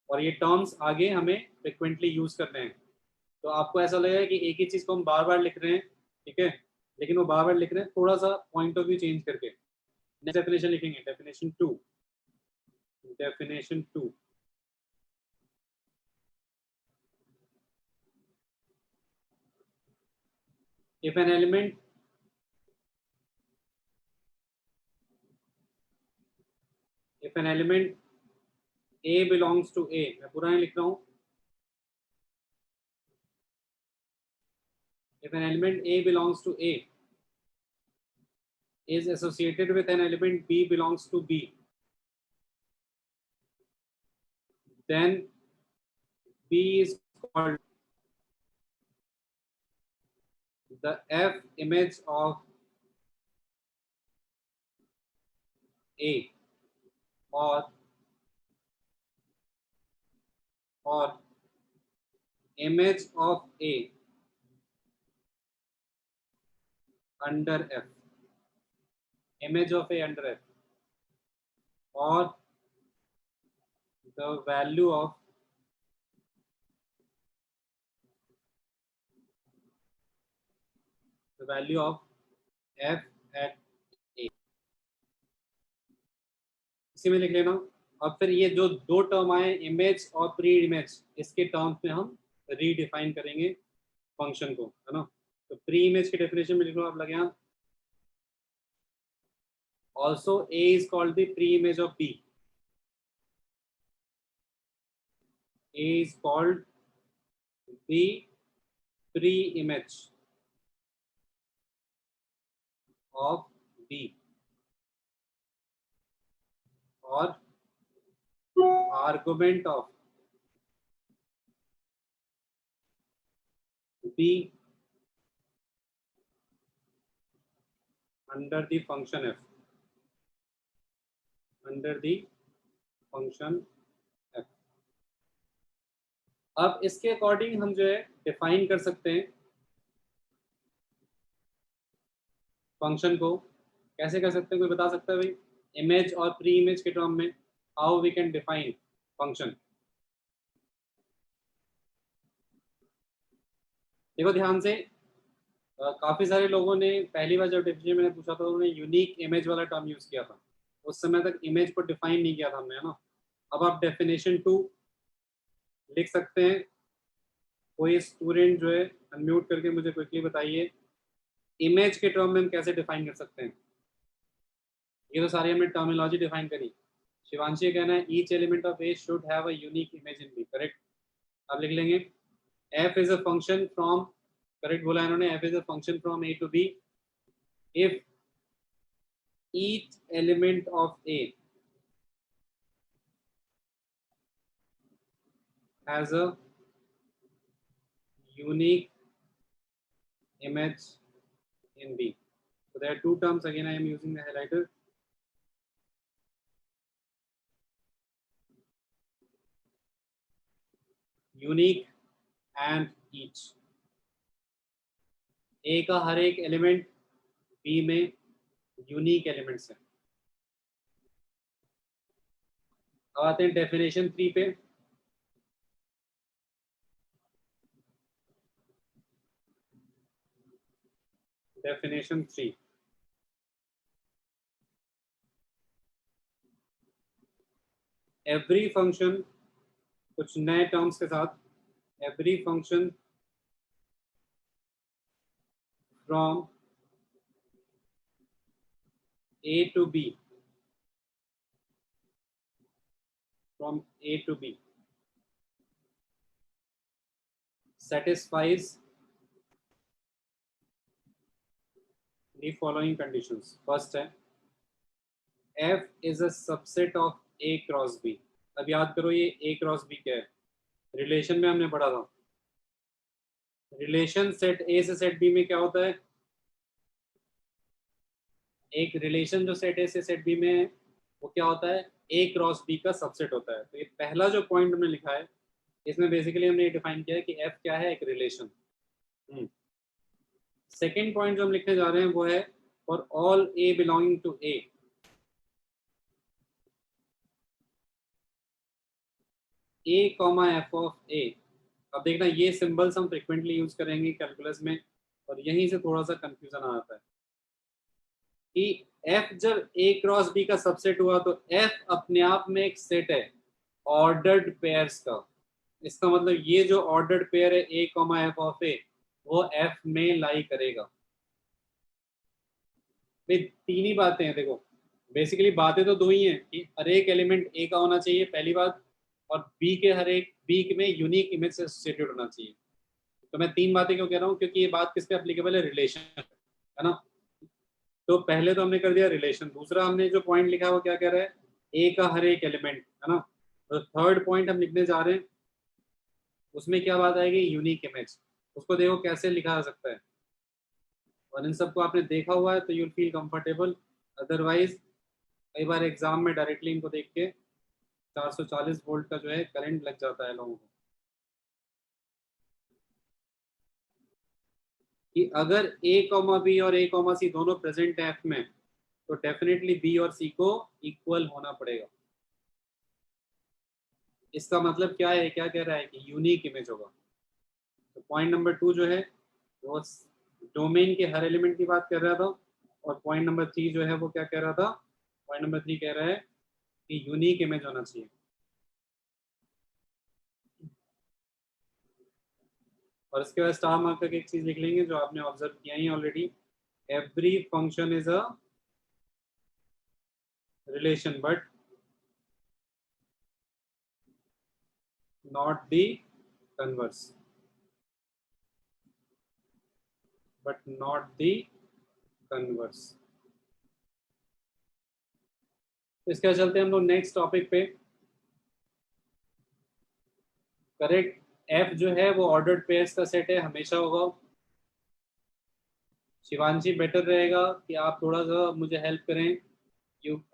और ये टर्म्स आगे हमें फ्रिक्वेंटली यूज करने हैं। तो आपको ऐसा लगेगा कि एक ही चीज़ को हम बार बार लिख रहे हैं, ठीक है, लेकिन वो बार बार लिख रहे हैं थोड़ा सा पॉइंट ऑफ व्यू चेंज करके। नेक्स्ट डेफिनेशन लिखेंगे, definition two. if an element A belongs to A, मैं पूरा नहीं लिख रहा हूँ, if an element A belongs to A is associated with an element B belongs to B, then B is called the F image of A, or image of A under F, image of A under F, or the value of F at A। इसी में लिख लेना। और फिर ये जो दो टर्म आए, इमेज और प्री इमेज, इसके टर्म्स में हम रीडिफाइन करेंगे फंक्शन को, है ना। तो प्री इमेज की डेफिनेशन में लिख लो आप लगे यहाँ, also A is called the pre-image of B. A is called the pre-image of B, or argument of B under the function F, अब इसके अकॉर्डिंग हम जो है डिफाइन कर सकते हैं फंक्शन को। कैसे कर सकते हैं, कोई बता सकता है भाई? इमेज और प्री इमेज के टर्म में how we can define function. देखो ध्यान से, काफी सारे लोगों ने पहली बार जब डेफिनेशन मैंने पूछा था, उन्होंने यूनिक इमेज वाला टर्म यूज किया था। उस समय तक इमेज को डिफाइन नहीं किया था हमने, है ना। अब आप डेफिनेशन 2 लिख सकते हैं। कोई स्टूडेंट जो है अनम्यूट करके मुझे क्विकली बताइए इमेज के टर्म में हम कैसे डिफाइन कर सकते हैं। ये तो सारी हमने टर्मिनोलॉजी डिफाइन करी। शिवांशी कहना है each element of A should have a unique image in B, correct. अब लिख लेंगे f is a function from, correct बोला इन्होंने, f is a function from a to b if each element of a has a unique image in B. So there are two terms, again I am using the highlighter. Unique and each. A का हर एक एलिमेंट B में यूनिक एलिमेंट्स है। अब आते हैं डेफिनेशन 3 पे। डेफिनेशन 3, एवरी फंक्शन, कुछ नए टर्म्स के साथ, every function from A to B, from A to B satisfies the following conditions. First है F is a subset of A cross B. अब याद करो ये A cross B क्या है, रिलेशन में हमने पढ़ा था। रिलेशन सेट A से सेट B में क्या होता है, एक रिलेशन जो सेट A से सेट B में है वो क्या होता है, A क्रॉस B का सबसेट होता है। तो ये पहला जो पॉइंट हमने लिखा है इसमें बेसिकली हमने ये डिफाइन किया है कि F क्या है, एक रिलेशन। सेकेंड पॉइंट जो हम लिखने जा रहे हैं वो है for all A belonging to A, A comma F of A। अब देखना ये सिंबल्स हम फ्रिक्वेंटली यूज करेंगे कैलकुलस में और यहीं से थोड़ा सा कंफ्यूजन आता है कि F जब A क्रॉस B का सबसेट हुआ तो F अपने आप में एक सेट है ऑर्डर्ड पेयर्स का। इसका मतलब ये जो ऑर्डर्ड पेयर है A comma F of A वो F में लाई करेगा। भाई तीन ही बातें हैं, देखो बेसिकली बातें तो दो ही हैं कि हर एक एलिमेंट A का होना चाहिए पहली बात, और B के हर एक B में यूनिक इमेज से एसोसिएटेड होना चाहिए। तो मैं तीन बातें क्यों कह रहा हूँ, क्योंकि ये बात किस पे एप्लीकेबल है, रिलेशन, है ना। तो पहले तो हमने कर दिया रिलेशन, दूसरा हमने जो पॉइंट लिखा है वो क्या कह रहा है, ए का हर एक एलिमेंट, है ना। तो थर्ड पॉइंट हम लिखने जा रहे हैं उसमें क्या बात आएगी, यूनिक इमेज। उसको देखो कैसे लिखा जा सकता है, और इन सबको आपने देखा हुआ है तो you will feel comfortable. Otherwise कई बार एग्जाम में डायरेक्टली इनको देख के 440 वोल्ट का जो है करंट लग जाता है लोगों को कि अगर A कॉमा B और A कॉमा C दोनों प्रेजेंट है F में तो डेफिनेटली B और C को इक्वल होना पड़ेगा। इसका मतलब क्या है, क्या कह रहा है कि यूनिक इमेज होगा। तो पॉइंट नंबर 2 जो है वो डोमेन के हर एलिमेंट की बात कर रहा था, और पॉइंट नंबर 3 जो है वो क्या कह रहा था, पॉइंट नंबर 3 कह रहा है कि यूनिक इमेज होना चाहिए। और इसके बाद स्टार मार्क करके एक चीज लिख लेंगे जो आपने ऑब्जर्व किया ही already, every function is a relation but not the converse, but not the converse. इसके बाद चलते हैं हम लोग नेक्स्ट टॉपिक पे। करेक्ट F जो है वो ऑर्डर्ड पेयर्स का सेट है, हमेशा होगा। शिवांशी बेटर रहेगा कि आप थोड़ा सा मुझे हेल्प करें,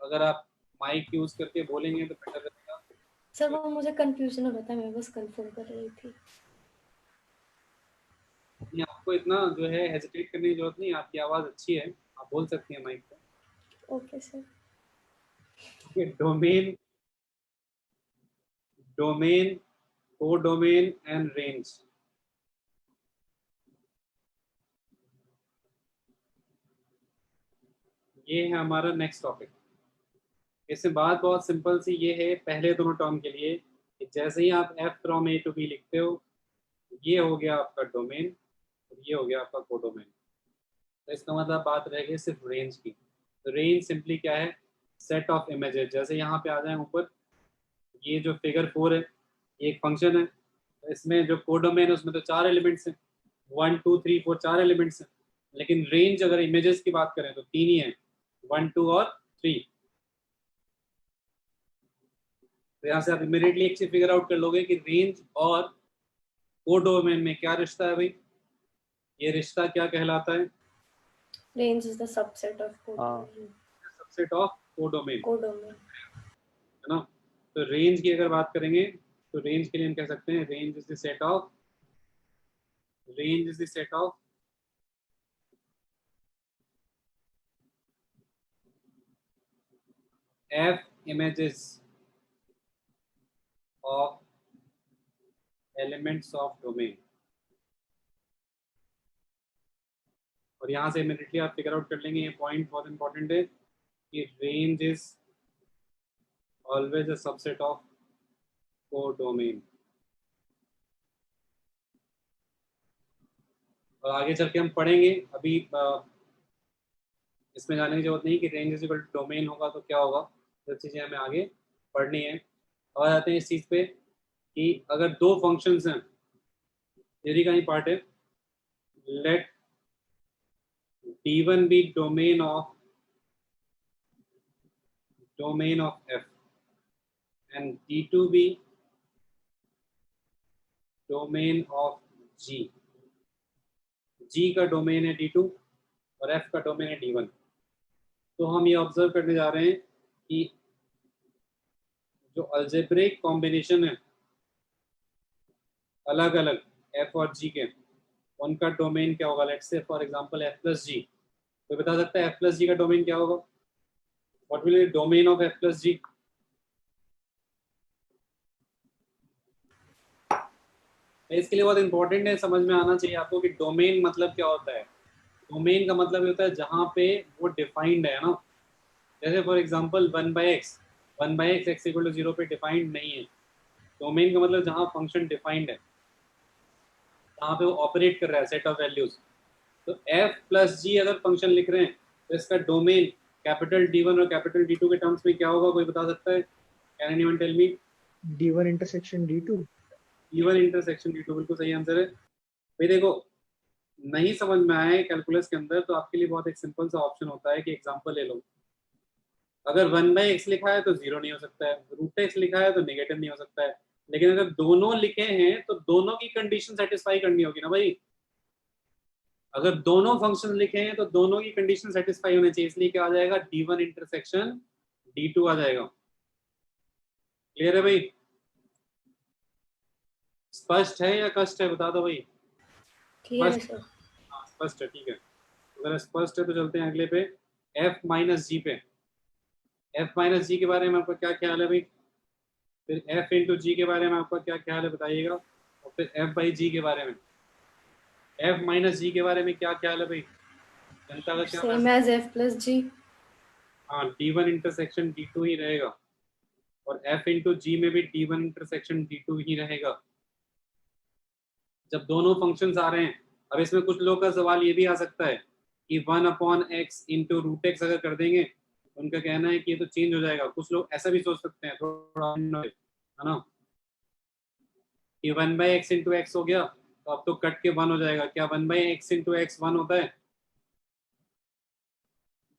अगर आप माइक यूज करके बोलेंगे तो बेटर रहेगा। सर वो मुझे कंफ्यूजन हो रहा था, मैं बस कंफर्म कर रही थी। आपको इतना जो है हेजिटेट करने की जरूरत नहीं, आपकी आवाज अच्छी है, आप बोल सकती हैं माइक पे। Okay sir. Domain, domain, codomain and range. ये है हमारा नेक्स्ट टॉपिक। इससे बात बहुत सिंपल सी ये है पहले दोनों टर्म के लिए, कि जैसे ही आप f from a to b लिखते हो, ये हो गया आपका डोमेन और ये हो गया आपका कोडोमेन। तो इसका मतलब बात रह गई सिर्फ रेंज की। तो रेंज सिंपली क्या है, सेट ऑफ इमेजेस। जैसे यहाँ पे आ जाए ऊपर, ये जो फिगर 4 है ये एक फंक्शन है, तो इसमें जो कोडोमेन है उसमें तो 4 एलिमेंट्स हैं, 1 2 3 4 4 एलिमेंट्स हैं। लेकिन रेंज अगर इमेजेस की बात करें तो 3 ही है, 1 2 और 3। तो यहाँ से आप इमीडिएटली एक चीज फिगर आउट कर लोगे कि रेंज और कोडोमेन में क्या रिश्ता है भाई। ये रिश्ता क्या कहलाता है? Range is the subset of हाँ। codomain. Subset of codomain, Codomain. है ना। तो रेंज की अगर बात करेंगे तो रेंज के लिए हम कह सकते हैं range is the set of f images of elements of domain। और यहाँ से इमीडिएटली आप फिगर आउट कर लेंगे, ये पॉइंट बहुत इंपॉर्टेंट है कि range is always a subset of codomain. और आगे चल के हम पढ़ेंगे, अभी इसमें जाने की जरूरत नहीं कि range is equal to domain होगा तो क्या होगा, जो चीज़ें हमें आगे पढ़नी है। और आते हैं इस चीज़ पे कि अगर दो फंक्शंस हैं, यदि का ही पार्ट है, late d1 be domain of f and d2 be domain of g। g का डोमेन है d2 और f का डोमेन है d1। तो हम ये ऑब्जर्व करने जा रहे हैं कि जो अलजेब्रिक कॉम्बिनेशन है अलग अलग f और g के, उनका डोमेन क्या होगा। Let's say for example f plus g, कोई बता सकता है f प्लस जी का डोमेन क्या होगा? What will be domain of f plus g? इसके लिए बहुत इंपॉर्टेंट है, समझ में आना चाहिए आपको कि डोमेन मतलब क्या होता है। डोमेन का मतलब होता है जहाँ पे वो डिफाइंड है ना। जैसे for example 1/x x equal to 0 पे डिफाइंड नहीं है। डोमेन का मतलब जहाँ फंक्शन डिफाइंड है, जहाँ पे वो ऑपरेट कर रहा है सेट ऑफ वैल्यूज। तो f प्लस जी अगर फंक्शन लिख रहे हैं तो इसका डोमेन कैपिटल D1 और कैपिटल D2 के टर्म्स में क्या होगा, कोई बता सकता है? Can anyone tell me? D1 intersection D2। D1 intersection D2 बिल्कुल सही आंसर है भाई। देखो, नहीं समझ में आया कैलकुलस के अंदर तो आपके लिए बहुत एक सिंपल सा ऑप्शन होता है कि एग्जांपल ले लो। अगर 1/x लिखा है तो 0 नहीं हो सकता है, √x लिखा है तो नेगेटिव नहीं हो सकता है। लेकिन अगर दोनों लिखे हैं तो दोनों की कंडीशन सेटिस्फाई करनी होगी ना भाई। अगर दोनों फंक्शन लिखे हैं तो दोनों की कंडीशन सेटिस्फाई होनी चाहिए, इसलिए क्या आ जाएगा, D1 इंटरसेक्शन D2 आ जाएगा। क्लियर है भाई? स्पष्ट है या कष्ट है, बता दो भाई। Clear है sir. हाँ स्पष्ट है, ठीक है। अगर स्पष्ट है तो चलते हैं अगले पे, f माइनस जी पे। f माइनस जी के बारे में आपका क्या ख्याल है भाई? फिर f इंटू जी के बारे में आपका क्या ख्याल है बताइएगा। और फिर f बाई जी के बारे में, f माइनस जी के बारे में क्या ख्याल है भाई? जनता का क्या? Same as f plus g. हाँ, D1 इंटरसेक्शन D2 ही रहेगा और f इंटू जी में भी D1 इंटरसेक्शन D2 ही रहेगा जब दोनों फंक्शंस आ रहे हैं। अब इसमें कुछ लोग का सवाल ये भी आ सकता है कि 1/x इंटू √x अगर कर देंगे तो उनका कहना है कि ये तो चेंज हो जाएगा। कुछ लोग ऐसा भी सोच सकते हैं, थोड़ा है ना, कि 1/x इंटू x हो गया तो अब तो कट के 1 हो जाएगा। क्या 1/x इंटू x 1 होता है?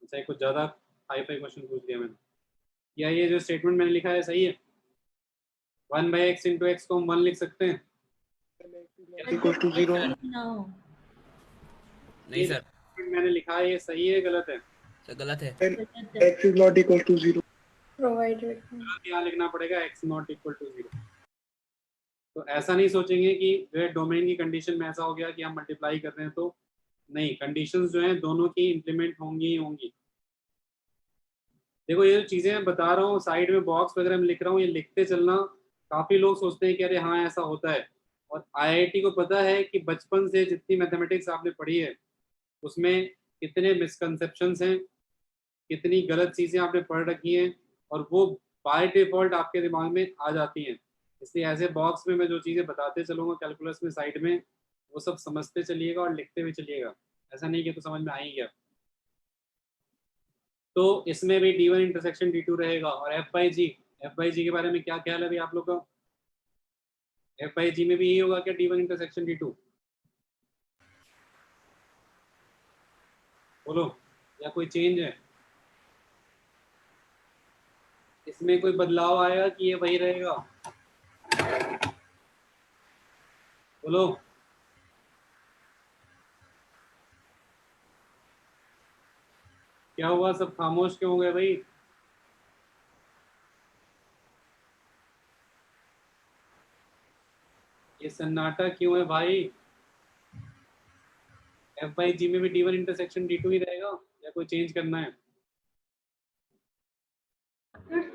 अच्छा, कुछ ज्यादा हाई फाई क्वेश्चन पूछ दिया मैंने। या ये जो स्टेटमेंट मैंने लिखा है सही है? 1/x इंटू x को हम 1 लिख सकते हैं? Equal to 0। No. नहीं सर, मैंने लिखा है ये सही है गलत है? सर गलत है। x is not equal to 0। Provided. यहाँ लिखना पड़ेगा x नॉट इक्वल टू 0। तो ऐसा नहीं सोचेंगे कि जो है डोमेन की कंडीशन में ऐसा हो गया कि हम मल्टीप्लाई कर रहे हैं, तो नहीं, कंडीशंस जो हैं दोनों की इंप्लीमेंट होंगी ही होंगी। देखो, ये जो चीज़ें मैं बता रहा हूँ साइड में बॉक्स वगैरह में लिख रहा हूँ, ये लिखते चलना। काफ़ी लोग सोचते हैं कि अरे हाँ ऐसा होता है, और IIT को पता है कि बचपन से जितनी मैथमेटिक्स आपने पढ़ी है उसमें कितने मिसकंसेप्शंस हैं, कितनी गलत चीज़ें आपने पढ़ रखी हैं, और वो बाय डिफॉल्ट आपके दिमाग में आ जाती हैं। इसलिए ऐसे बॉक्स में मैं जो चीज़ें बताते चलूँगा कैलकुलस में साइड में, वो सब समझते चलिएगा और लिखते हुए चलिएगा। ऐसा नहीं कि तो समझ में आ ही गया। तो इसमें भी D1 इंटरसेक्शन D2 रहेगा। और F/G के बारे में क्या ख्याल है अभी आप लोग का? F/G में भी यही होगा क्या, D1 इंटरसेक्शन D2? बोलो, या कोई चेंज है इसमें? कोई बदलाव आएगा कि ये वही रहेगा? बोलो। क्या हुआ, सब खामोश क्यों हो गए भाई? ये सन्नाटा क्यों है भाई? F/G में भी D1 इंटरसेक्शन D2 ही रहेगा या कोई चेंज करना है?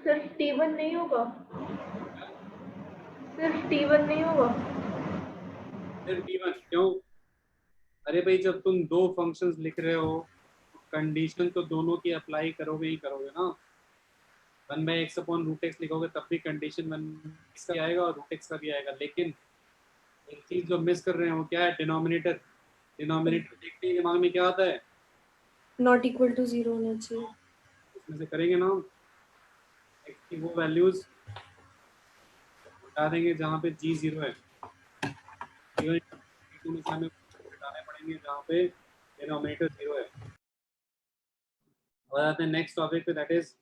सिर्फ T1 नहीं होगा, सिर्फ T1 नहीं होगा। सिर्फ D1 क्यों? अरे भाई जब तुम दो फंक्शंस लिख रहे हो, कंडीशन तो दोनों की अप्लाई करोगे ही करोगे ना। 1/x/√x लिखोगे तब भी कंडीशन 1x का आएगा और √x का भी आएगा। लेकिन एक चीज जो मिस कर रहे हैं वो क्या है? डिनोमिनेटर। डिनोमिनेटर देखते ही दिमाग में क्या आता है? नॉट इक्वल टू 0 होना चाहिए। इसमें से करेंगे ना x की वो वैल्यूज बता देंगे जहाँ पे g 0 है। D2 में से हमें बताने पड़ेंगे जहाँ पे डिनोमिनेटर 0 है। और आते हैं नेक्स्ट टॉपिक पे, that is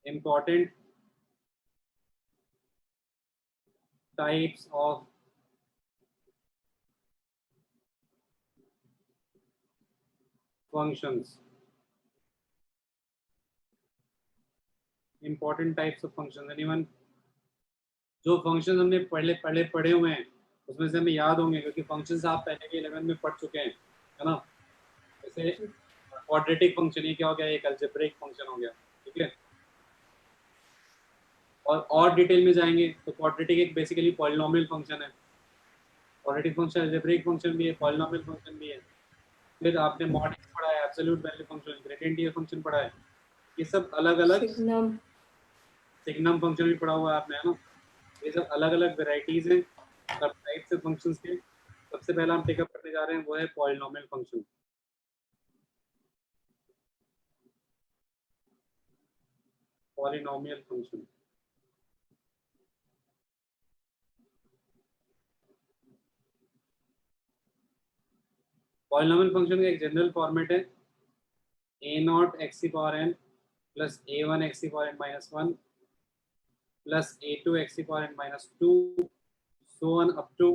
important types of functions. Important types of functions. Anyone? जो फंक्शन हमने पढ़े हुए हैं उसमें से हमें याद होंगे, क्योंकि फंक्शंस आप पहले के 11 में पढ़ चुके हैं, है ना? जैसे क्वाड्रेटिक फंक्शन, ये क्या हो गया? एक अलजेब्रिक फंक्शन हो गया, ठीक है। और डिटेल में जाएंगे तो क्वाड्रेटिक एक बेसिकली पॉलिनोमियल फंक्शन है। क्वाड्रेटिक फंक्शन अलजेब्रिक फंक्शन भी है, पॉलिनोमियल फंक्शन भी है। फिर आपने मॉड एक्स पढ़ा है, absolute value function, gradient function पढ़ा है। ये सब अलग अलग, सिग्नम फंक्शन भी पढ़ा हुआ है आपने, है ना? ये सब अलग अलग वेराइटीज हैं सब टाइप्स से फंक्शंस के। सबसे पहला हम पिकअप करने जा रहे हैं वो है polynomial function. Polynomial function polynomial function का एक जनरल फॉर्मेट है a0 x⁴n plus a1 x⁴n-1 plus a2 x⁴n-2 so on up to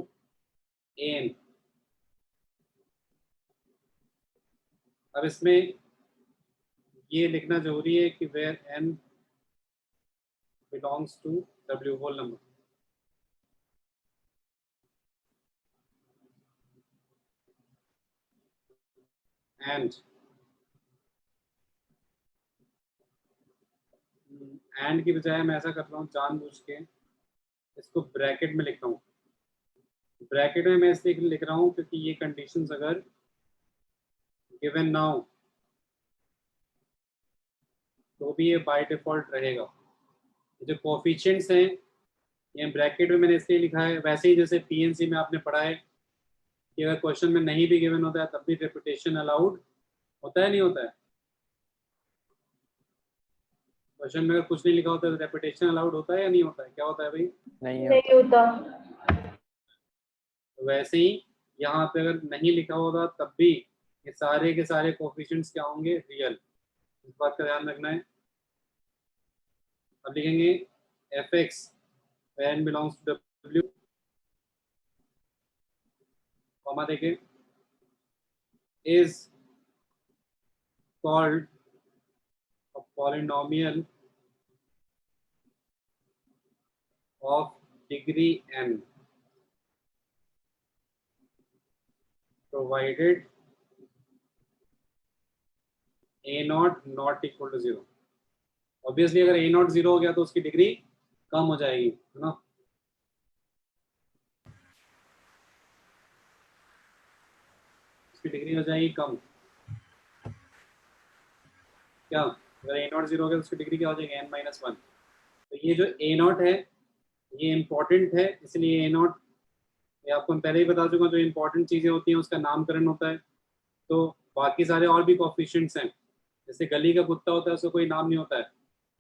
an। अब इसमें ये लिखना जरूरी है कि where n belongs to w whole number। And की बजाय मैं ऐसा कर रहा हूँ जानबूझ के, इसको ब्रैकेट में लिख रहा हूँ। ब्रैकेट में मैं इसलिए लिख रहा हूँ क्योंकि ये कंडीशंस अगर गिवन ना हो तो भी ये बाय डिफॉल्ट रहेगा। जो कोफिशिएंट्स हैं ये ब्रैकेट में मैंने इसलिए लिखा है, वैसे ही जैसे पीएनसी में आपने पढ़ा है कि अगर क्वेश्चन में नहीं भी गिवन होता है तब भी रेपिटेशन अलाउड होता है, नहीं होता है? क्वेश्चन में अगर कुछ नहीं लिखा होता है तो रेपिटेशन अलाउड होता है या नहीं होता है? क्या होता है भाई? नहीं होता। तो वैसे ही यहाँ पे अगर नहीं लिखा होगा तब भी ये सारे के सारे कोफिशिएंट्स क्या होंगे? रियल। इस बात का ध्यान रखना है। अब लिखेंगे f(x) n belongs to w, comma देखें, is called a polynomial of degree n provided a0 not equal to 0। Obviously अगर a0 0 हो गया तो उसकी डिग्री कम हो जाएगी, है ना? उसकी डिग्री हो जाएगी कम। क्या अगर a0 0 हो गया तो उसकी डिग्री क्या हो जाएगी? n-1। तो तो ये जो ए नॉट है ये इम्पोर्टेंट है, इसलिए ए नॉट, ये आपको मैं पहले ही बता चुका हूँ, जो इम्पोर्टेंट चीज़ें होती हैं उसका नामकरण होता है। तो बाकी सारे और भी कोएफिशिएंट्स हैं, जैसे गली का कुत्ता होता है उसका कोई नाम नहीं होता है,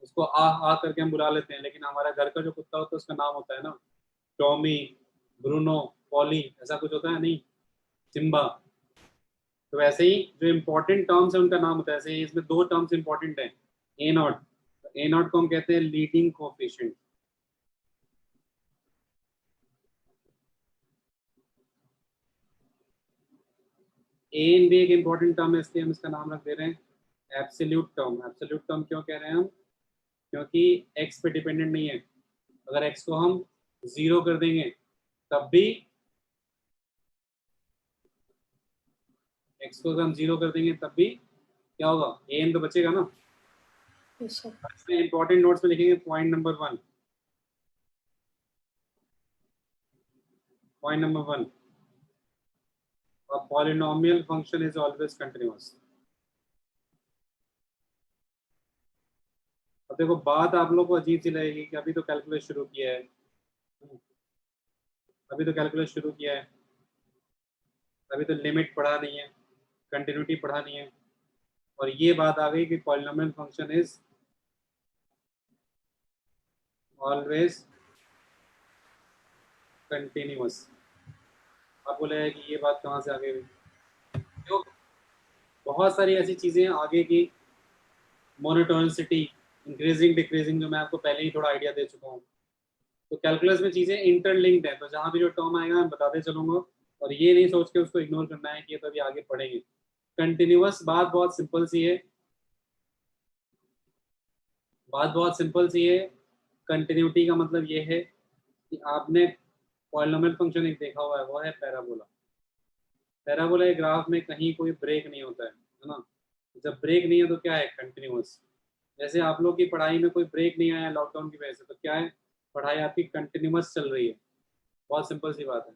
उसको आ करके हम बुला लेते हैं, लेकिन हमारा घर का जो कुत्ता होता है उसका नाम होता है ना, टॉमी, ब्रूनो, पॉली, ऐसा कुछ होता है नहीं, सिम्बा। तो वैसे ही जो इम्पोर्टेंट टर्म्स है उनका नाम होता है, ऐसे ही इसमें दो टर्म्स इम्पोर्टेंट हैं, ए नॉट, ए नॉट को हम कहते हैं लीडिंग कोएफिशिएंट। ए एन भी एक इम्पोर्टेंट टर्म है, इसलिए हम इसका नाम रख दे रहे हैं एब्सोल्यूट टर्म। एब्सोल्यूट टर्म क्यों कह रहे हैं हम? क्योंकि x पे डिपेंडेंट नहीं है। अगर x को हम 0 कर देंगे तब भी, x को अगर हम 0 कर देंगे तब भी क्या होगा, ए एन तो बचेगा ना। Yes, sir. इसमें इंपॉर्टेंट नोट्स में लिखेंगे point number 1, point number 1, a polynomial function is always continuous। अब देखो बात आप लोग को अजीब सी लगेगी कि अभी तो कैलकुलस शुरू किया है, अभी तो कैलकुलस शुरू किया है, अभी तो लिमिट पढ़ा नहीं है, कंटिन्यूटी पढ़ा नहीं है, और ये बात आ गई कि polynomial function is always continuous. आप बोले कि ये बात कहाँ से आ गई? तो बहुत सारी ऐसी चीज़ें आगे की, मोनोटोनिसिटी, इंक्रीजिंग डिक्रीजिंग, जो मैं आपको पहले ही थोड़ा आइडिया दे चुका हूँ। तो कैलकुलस में चीज़ें इंटरलिंक्ड है, तो जहाँ भी जो टर्म आएगा मैं बताते चलूँगा, और ये नहीं सोच के उसको इग्नोर करना है कि ये तो अभी आगे पढ़ेंगे। कंटिन्यूअस बात बहुत सिंपल सी है, बात बहुत सिंपल सी है। कंटिन्यूटी का मतलब ये है कि आपने पॉलिनोमियल फंक्शन एक देखा हुआ है, वो है पैराबोला। पैराबोला के ग्राफ में कहीं कोई ब्रेक नहीं होता है ना। जब ब्रेक नहीं है तो क्या है, कंटिन्यूअस। जैसे आप लोग की पढ़ाई में कोई ब्रेक नहीं आया लॉकडाउन की वजह से, तो क्या है, पढ़ाई आपकी कंटिन्यूअस चल रही है। बहुत सिंपल सी बात है,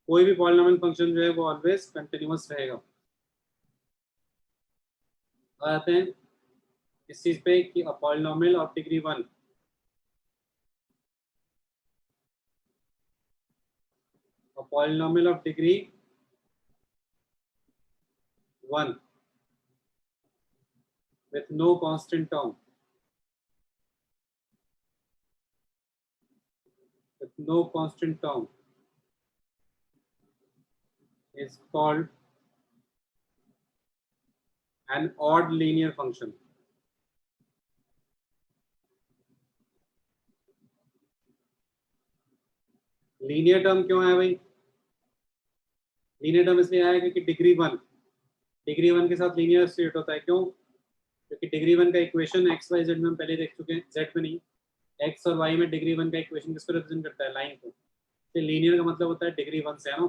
कोई भी पॉलिनोमियल फंक्शन जो है वो ऑलवेज कंटिन्यूअस रहेगा। आते हैं इस चीज पे कि polynomial of degree 1, polynomial of degree 1 with no constant term, with no constant term is called an odd linear function। Linear term क्यों आया भाई? लीनियर टर्म इसलिए आया क्योंकि डिग्री 1 के साथ लीनियर एसोसिएट होता है। क्यों? क्योंकि डिग्री 1 का इक्वेशन एक्स वाई जेड में हम पहले देख चुके हैं, जेड में नहीं, एक्स और वाई में डिग्री 1 का इक्वेशन किसको रिप्रेजेंट करता है, लाइन को। तो लीनियर का मतलब होता है डिग्री 1 से, है ना।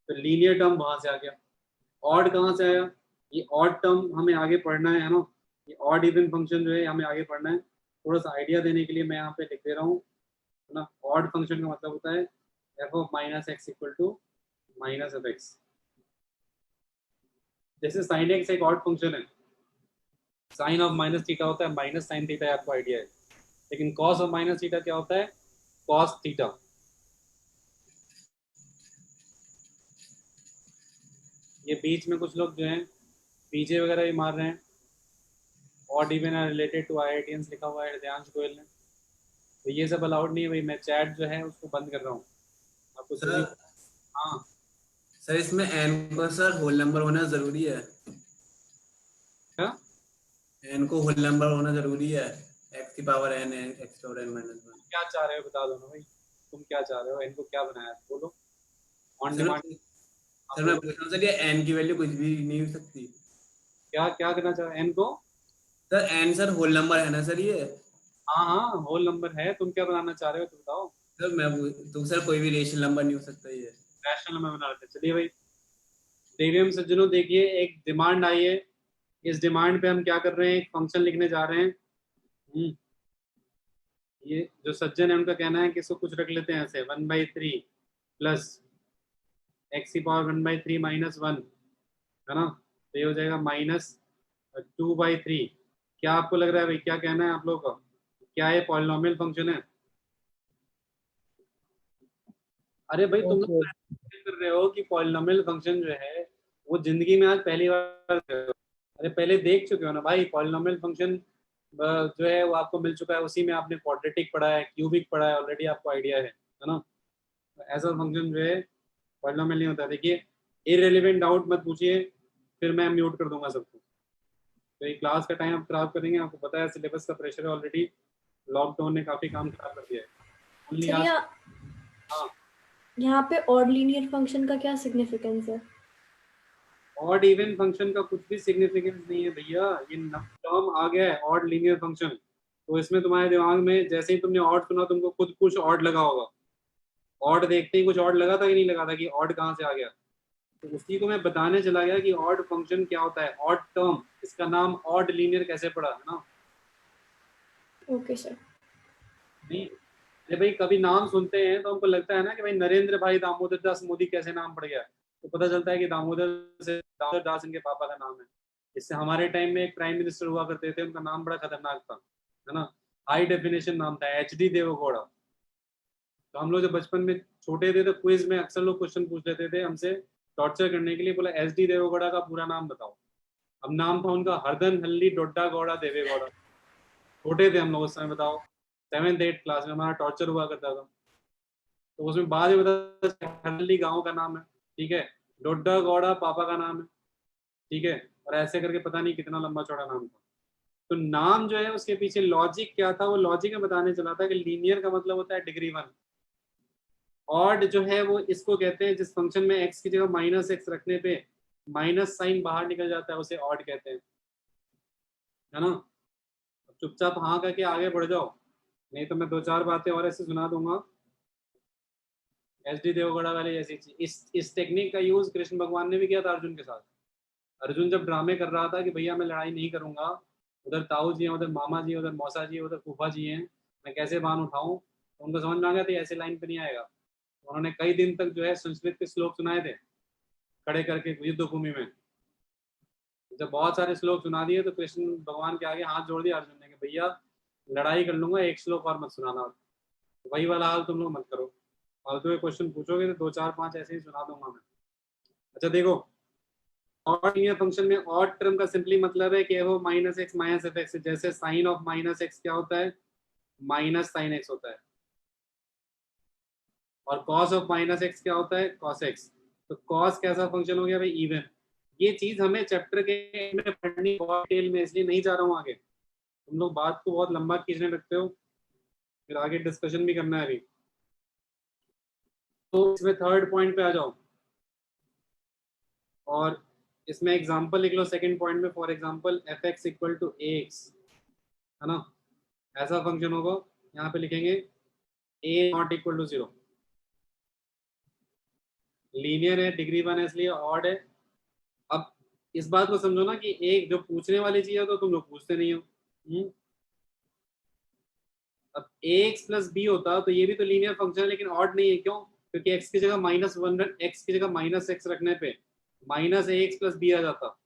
तो लीनियर टर्म वहां से आ गया। ऑड कहाँ से आया? ये ऑड टर्म हमें आगे पढ़ना है ना, ये ऑड इवन फंक्शन जो है हमें आगे पढ़ना है। थोड़ा सा आइडिया देने के लिए मैं यहाँ पे लिख दे रहा हूँ ना। ऑड फंक्शन का मतलब होता है f of minus x equal to minus of x. जैसे साइन एक्स एक ऑड फंक्शन है, साइन ऑफ माइनस थीटा होता है माइनस साइन थीटा है, आपको आइडिया है। लेकिन कॉस ऑफ माइनस थीटा क्या होता है, कॉस थीटा। ये बीच में कुछ लोग जो हैं पीजे वगैरह भी मार रहे हैं, odd even are related to IITians लिखा हुआ है हृदयांश गोयल ने। तो ये सब अलाउड नहीं है भाई, मैं चैट जो है उसको बंद कर रहा हूँ आपको सर। हाँ सर, इसमें n को सर होल नंबर होना जरूरी है क्या? n को होल नंबर होना जरूरी है, x की पावर n है, x पावर n माइनस 1। क्या चाह रहे हो बता दो ना भाई, तुम क्या चाह रहे हो, इनको क्या बनाया बोलो। ऑन डिमांड सर मैं पूछ रहा हूँ सर, ये n की वैल्यू कुछ भी नहीं हो सकती? क्या क्या करना चाह रहे हो, n को? Sir n sir whole number है ना सर ये? हाँ हाँ होल नंबर है, तुम क्या बनाना चाह रहे हो तो बताओ। सर मैं तो सर कोई भी रेशनल नंबर नहीं हो सकता ये? रैशनल नंबर बना लेते। चलिए भाई देवियम सज्जनों, देखिए एक डिमांड आई है, इस डिमांड पे हम क्या कर रहे हैं, एक फंक्शन लिखने जा रहे हैं। ये जो सज्जन है उनका कहना है कि इसको कुछ रख लेते हैं ऐसे 1/3 प्लस एक्स की पावर 1/3 माइनस 1, है ना। तो ये हो जाएगा -2/3 क्या आपको लग रहा है भाई, क्या कहना है आप लोगों का, क्या ये पॉलिनोमियल फंक्शन है? अरे भाई तुम लोग कर रहे हो कि पॉलिनोमियल फंक्शन जो है वो जिंदगी में आज पहली बार देख रहे हो। अरे पहले देख चुके हो ना भाई, पॉलिनोमियल फंक्शन जो है वो आपको मिल चुका है, उसी में आपने क्वाड्रेटिक पढ़ा है, क्यूबिक पढ़ा है, ऑलरेडी आपको आइडिया है ना। ऐसा फंक्शन जो है पॉलिनोमियल नहीं होता। देखिए इररिलेवेंट डाउट मत पूछिए, फिर मैं म्यूट कर दूंगा सबको। तो ये क्लास का टाइम आप खराब करेंगे, आपको पता है सिलेबस का प्रेशर है ऑलरेडी, लॉकडाउन ने काफी काम खराब कर दिया है। Only सर आज- हाँ यहाँ पे ऑड लीनियर फंक्शन का क्या सिग्निफिकेंस है? ऑड इवन फंक्शन का कुछ भी सिग्निफिकेंस नहीं है भैया, ये टर्म आ गया है ऑड लीनियर फंक्शन, तो इसमें तुम्हारे दिमाग में जैसे ही तुमने ऑड सुना तुमको खुद कुछ ऑड लगा होगा। ऑड देखते ही कुछ ऑड लगा था कि नहीं लगा था, कि ऑड कहाँ से आ गया, तो उसी को मैं बताने चला गया कि ऑड फंक्शन क्या होता है, ऑड टर्म, इसका नाम ऑड लीनियर कैसे पड़ा है ना। Okay sir. नहीं अरे भाई कभी नाम सुनते हैं तो हमको लगता है ना कि भाई नरेंद्र भाई दामोदर दास मोदी कैसे नाम पड़ गया, तो पता चलता है कि दामोदर दास इनके पापा का नाम है। इससे हमारे टाइम में एक प्राइम मिनिस्टर हुआ करते थे, उनका नाम बड़ा खतरनाक था, है ना, हाई डेफिनेशन नाम था, HD देवेगौड़ा। तो हम लोग जब बचपन में छोटे थे तो क्विज में अक्सर लोग क्वेश्चन पूछ लेते थे हमसे टॉर्चर करने के लिए, बोला SD देवेगौड़ा का पूरा नाम बताओ। अब नाम था उनका हरदन हल्ली डोड्डा गौड़ा देवेगौड़ा। छोटे थे हम लोग उस समय, बताओ 7th-8th क्लास में हमारा टॉर्चर हुआ करता था। तो उसमें बाद में बता हल्ली गाँव का नाम है, ठीक है, डोड्डा गौड़ा पापा का नाम है, ठीक है, और ऐसे करके पता नहीं कितना लंबा चौड़ा नाम था। तो नाम जो है उसके पीछे लॉजिक क्या था, वो लॉजिक में बताने चला था कि लीनियर का मतलब होता है डिग्री 1। ऑड जो है वो इसको कहते हैं जिस फंक्शन में x की जगह -x रखने पे माइनस साइन बाहर निकल जाता है, उसे ऑड कहते हैं, है ना। चुपचाप हाँ करके आगे बढ़ जाओ, नहीं तो मैं 2-4 बातें और ऐसे सुना दूंगा SD देवगढ़ा वाले जैसी चीज। इस टेक्निक का यूज कृष्ण भगवान ने भी किया था अर्जुन के साथ। अर्जुन जब ड्रामे कर रहा था कि भैया मैं लड़ाई नहीं करूंगा, उधर ताऊ जी हैं, उधर मामा जी, उधर मौसा जी, उधर फूफा जी हैं, मैं कैसे बाण उठाऊं, तो उनको समझ में आ गया था ऐसे लाइन पे नहीं आएगा। उन्होंने कई दिन तक जो है संस्कृत के श्लोक सुनाए थे खड़े करके युद्ध भूमि में। जब बहुत सारे श्लोक सुना दिए तो कृष्ण भगवान के आगे हाथ जोड़ दिया अर्जुन ने कि भैया लड़ाई कर लूंगा, एक श्लोक और मत सुनाना। वही वाला हाल तुम लोग मत करो, फालतू के क्वेश्चन पूछोगे तो 2-4-5 ऐसे ही सुना दूंगा मैं। अच्छा देखो, ऑड लीनियर फंक्शन में ऑड टर्म का सिंपली मतलब है कि वो -x -f(x), जैसे साइन ऑफ -x क्या होता है, -sin x होता है, और कॉस ऑफ -x क्या होता है, cos x। तो कॉस कैसा फंक्शन हो गया भाई, इवन। ये चीज हमें चैप्टर के में पढ़नी बहुत डिटेल में, इसलिए नहीं जा रहा हूँ आगे, तुम लोग बात को बहुत लंबा खींचने लगते हो, फिर आगे डिस्कशन भी करना है अभी। तो इसमें थर्ड पॉइंट पे आ जाओ और इसमें एग्जांपल लिख लो सेकंड पॉइंट में, फॉर एग्जांपल f(x) = ax, है ना, ऐसा फंक्शन होगा, यहाँ पे लिखेंगे a ≠ 0, लीनियर है, डिग्री 1 है इसलिए ऑड है। अब इस बात को समझो ना कि एक जो पूछने वाली चीज है तो तुम लोग पूछते नहीं हो। अब ax + b होता तो ये भी तो लीनियर फंक्शन है लेकिन ऑड नहीं है, क्यों, क्योंकि x की जगह -1, x की जगह -x रखने पे -ax + b आ जाता,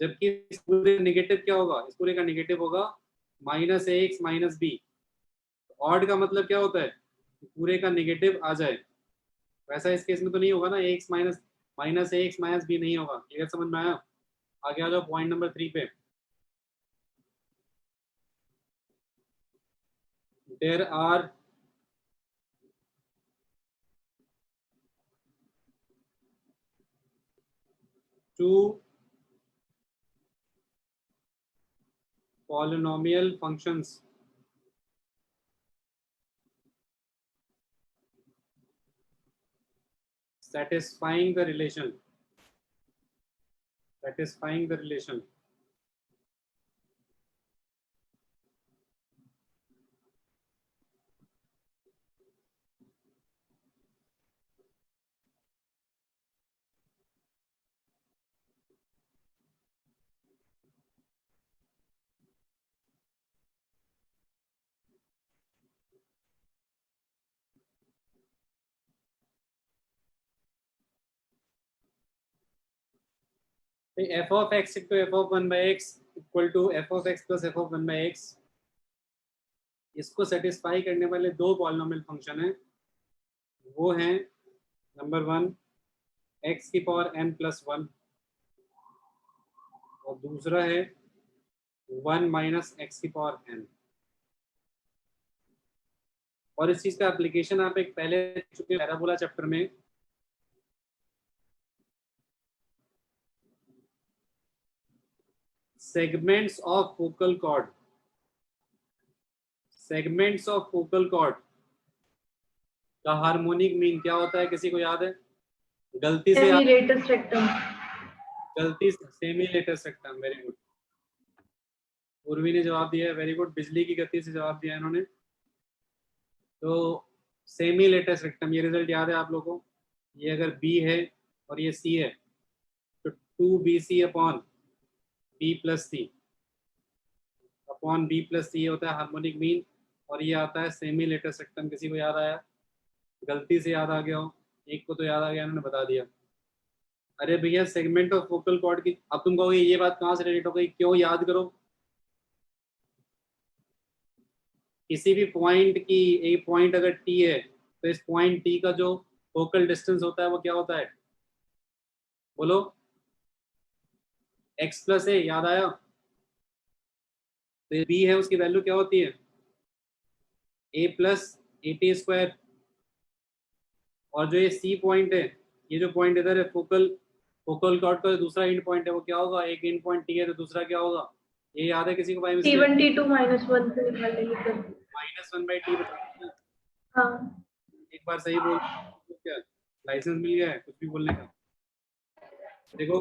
जबकि इस पूरे नेगेटिव क्या होगा, इस पूरे का नेगेटिव होगा -ax - b। ऑड का मतलब क्या होता है, पूरे का नेगेटिव आ जाए, वैसा इस केस में तो नहीं होगा ना, ax -ax - b नहीं होगा। क्लियर, समझ में आया? आगे आ जाओ पॉइंट नंबर 3 पे। There are two polynomial functions satisfying the relation f(x) = f(1/x) equal to f of x plus f of 1/x, इसको सेटिस्फाई करने वाले दो पॉलिनोमियल फंक्शन हैं, वो हैं नंबर 1 x की पावर n प्लस 1 और दूसरा है 1 माइनस एक्स की पावर n। और इस चीज का एप्लीकेशन आप एक पहले चुके पैराबोला चैप्टर में segments of focal chord, segments of focal chord का हार्मोनिक मीन क्या होता है, किसी को याद है? गलती से semi latus rectum. Very good, Purvi ने जवाब दिया है, वेरी गुड, बिजली की गति से जवाब दिया इन्होंने। तो सेमी लेटस रेक्टम, ये रिजल्ट याद है आप लोगों को? ये अगर B है और ये C है तो 2BC upon B plus C upon B plus C होता है हार्मोनिक मीन, और ये आता है सेमी लेटस रेक्टम। किसी को याद आया? गलती से याद आ गया हो, एक को तो याद आ गया, इन्होंने बता दिया। अरे भैया सेगमेंट ऑफ फोकल कॉर्ड की, अब तुम कहोगे ये बात कहाँ से रिलेट हो गई, क्यों याद करो? किसी भी पॉइंट की, एक पॉइंट अगर T है तो इस पॉइंट T का जो फोकल डिस्टेंस होता है वो क्या होता है? बोलो, x प्लस ए, याद आया? तो ये B है, उसकी वैल्यू क्या होती है? a plus AT square. और जो ये C पॉइंट है, ये जो पॉइंट इधर है फोकल कॉर्ड का दूसरा एंड पॉइंट है, वो क्या होगा? एक एंड पॉइंट T है तो दूसरा क्या होगा? ये याद है किसी को? -1/t बता। हाँ, एक बार सही बोल, क्या लाइसेंस मिल गया है कुछ भी बोलने का? देखो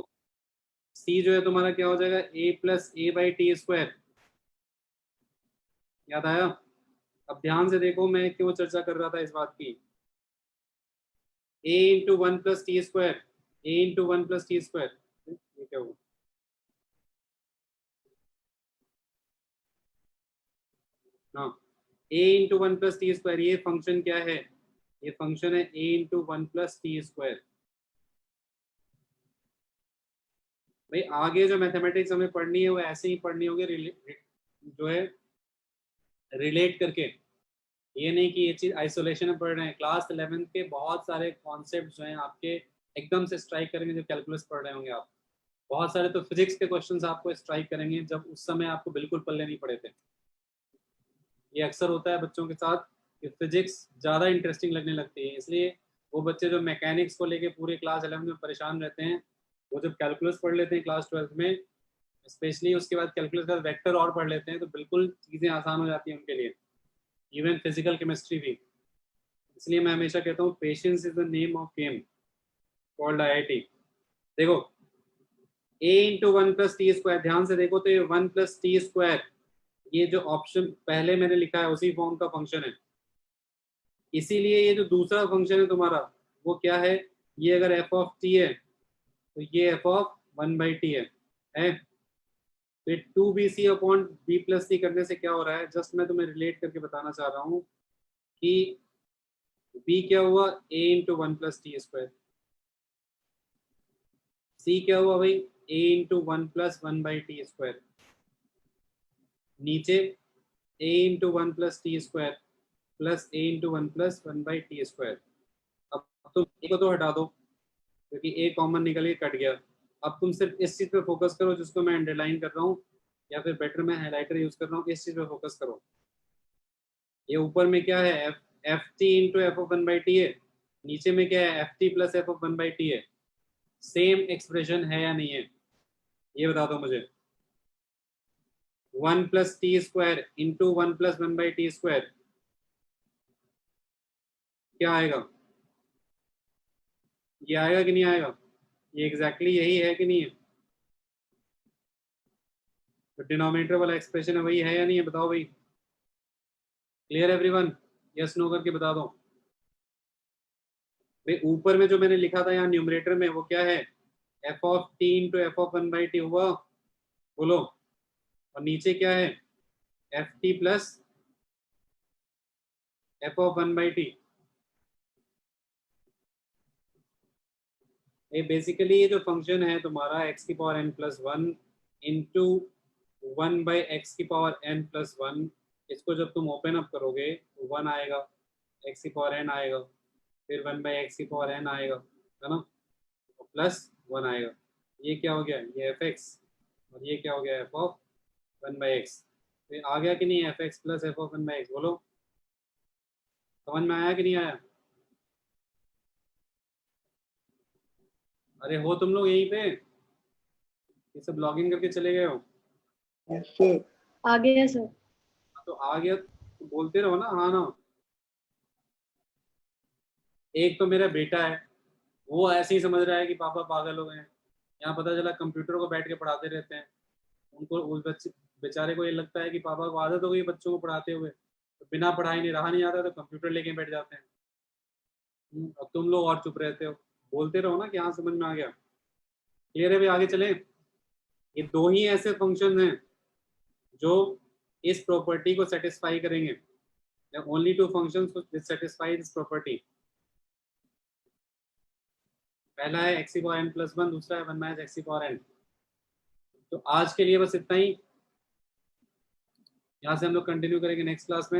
C जो है तुम्हारा क्या हो जाएगा? a plus a/t square. याद आया? अब ध्यान से देखो मैं क्यों चर्चा कर रहा था इस बात की। a into 1 plus T square, a into 1 plus T square, ये क्या हुआ? हाँ, a into 1 plus T square, ये फंक्शन क्या है? ये फंक्शन है a into 1 plus T square. भाई आगे जो मैथमेटिक्स हमें पढ़नी है वो ऐसे ही पढ़नी होगी, जो है रिलेट करके, ये नहीं कि ये चीज आइसोलेशन में पढ़ रहे हैं। क्लास 11th के बहुत सारे कॉन्सेप्ट जो हैं आपके एकदम से स्ट्राइक करेंगे जब कैलकुलस पढ़ रहे होंगे आप। बहुत सारे तो फिजिक्स के क्वेश्चंस आपको स्ट्राइक करेंगे जब उस समय आपको बिल्कुल पल्ले नहीं पड़े थे। ये अक्सर होता है बच्चों के साथ कि फिजिक्स ज़्यादा इंटरेस्टिंग लगने लगती है, इसलिए वो बच्चे जो मैकेनिक्स को लेके पूरे क्लास 11 में परेशान रहते हैं, वो जब कैलकुलस पढ़ लेते हैं क्लास 12 में स्पेशली, उसके बाद कैलकुलस का वेक्टर और पढ़ लेते हैं तो बिल्कुल चीज़ें आसान हो जाती हैं उनके लिए, इवन फिजिकल केमिस्ट्री भी। इसलिए मैं हमेशा कहता हूँ patience is the name of game called IIT। देखो a into 1 plus T square, ध्यान से देखो तो ये 1 प्लस टी स्क्वायर, ये जो ऑप्शन पहले मैंने लिखा है उसी फॉर्म का फंक्शन है। इसीलिए ये जो दूसरा फंक्शन है तुम्हारा वो क्या है? ये अगर f ऑफ t है तो ये f ऑफ 1/t है। तो 2bc upon b plus c करने से क्या हो रहा है, जस्ट मैं तुम्हें रिलेट करके बताना चाह रहा हूँ कि b क्या हुआ? a into 1 plus T square, c क्या हुआ भाई? a into 1 plus 1/t square, नीचे a into 1 plus T square plus a into 1 plus 1/t square. अब तुम a को तो हटा दो क्योंकि a कॉमन निकल के कट गया। अब तुम सिर्फ इस चीज पे फोकस करो जिसको मैं अंडरलाइन कर रहा हूँ, या फिर बेटर मैं हाइलाइटर यूज कर रहा हूँ, इस चीज पे फोकस करो। ये ऊपर में क्या है? ft into F of 1/t है, नीचे में क्या है? ft plus f of 1/t है। सेम एक्सप्रेशन है या नहीं है? ये बता दो मुझे। 1 plus T square into 1 plus 1/t square क्या आएगा? ये आएगा कि नहीं आएगा? ये एग्जैक्टली यही है कि नहीं है? तो डिनोमिनेटर वाला एक्सप्रेशन है, वही है या नहीं है? बताओ भाई। Clear everyone? यस नो करके बता दो भाई। ऊपर में जो मैंने लिखा था यहाँ न्यूमरेटर में वो क्या है? f of t into F of 1/t हुआ, बोलो। और नीचे क्या है? ft plus f of 1/t। ये बेसिकली ये जो फंक्शन है तुम्हारा x की power n plus 1 into 1/x⁴n+1, इसको जब तुम ओपन अप करोगे तो 1 आएगा, x⁴n आएगा, फिर 1/x⁴n आएगा, है ना, प्लस 1 आएगा। ये क्या हो गया, ये fx, और ये क्या हो गया, f(1/x). फिर आ गया कि नहीं fx प्लस f(1/x)? बोलो, समझ में आया कि नहीं आया? अरे हो तुम लोग यहीं पे, ये सब लॉगिन करके चले गए हो? Yes, sir. आ गया सर। तो आ गया तो बोलते रहो ना, हाँ ना। एक तो मेरा बेटा है, वो ऐसे ही समझ रहा है कि पापा पागल हो गए हैं। यहाँ पता चला कंप्यूटर को बैठ के पढ़ाते रहते हैं। उनको, उस बच्चे बेचारे को ये लगता है कि पापा को आदत हो गई बच्चों को पढ़ाते हुए, तो बिना पढ़ाई नहीं रहा नहीं आता, तो कंप्यूटर लेके बैठ जाते हैं। अब तुम लोग और चुप रहते हो, बोलते रहो ना कि हाँ समझ में आ गया। क्लियर है भाई? आगे चलें। ये दो ही ऐसे फंक्शन हैं जो इस प्रॉपर्टी को सेटिस्फाई करेंगे। Only 2 functions which satisfy this property. पहला है x⁴n+1, दूसरा है 1/x⁴n। तो आज के लिए बस इतना ही। यहाँ से हम लोग कंटिन्यू करेंगे नेक्स्ट क्लास में।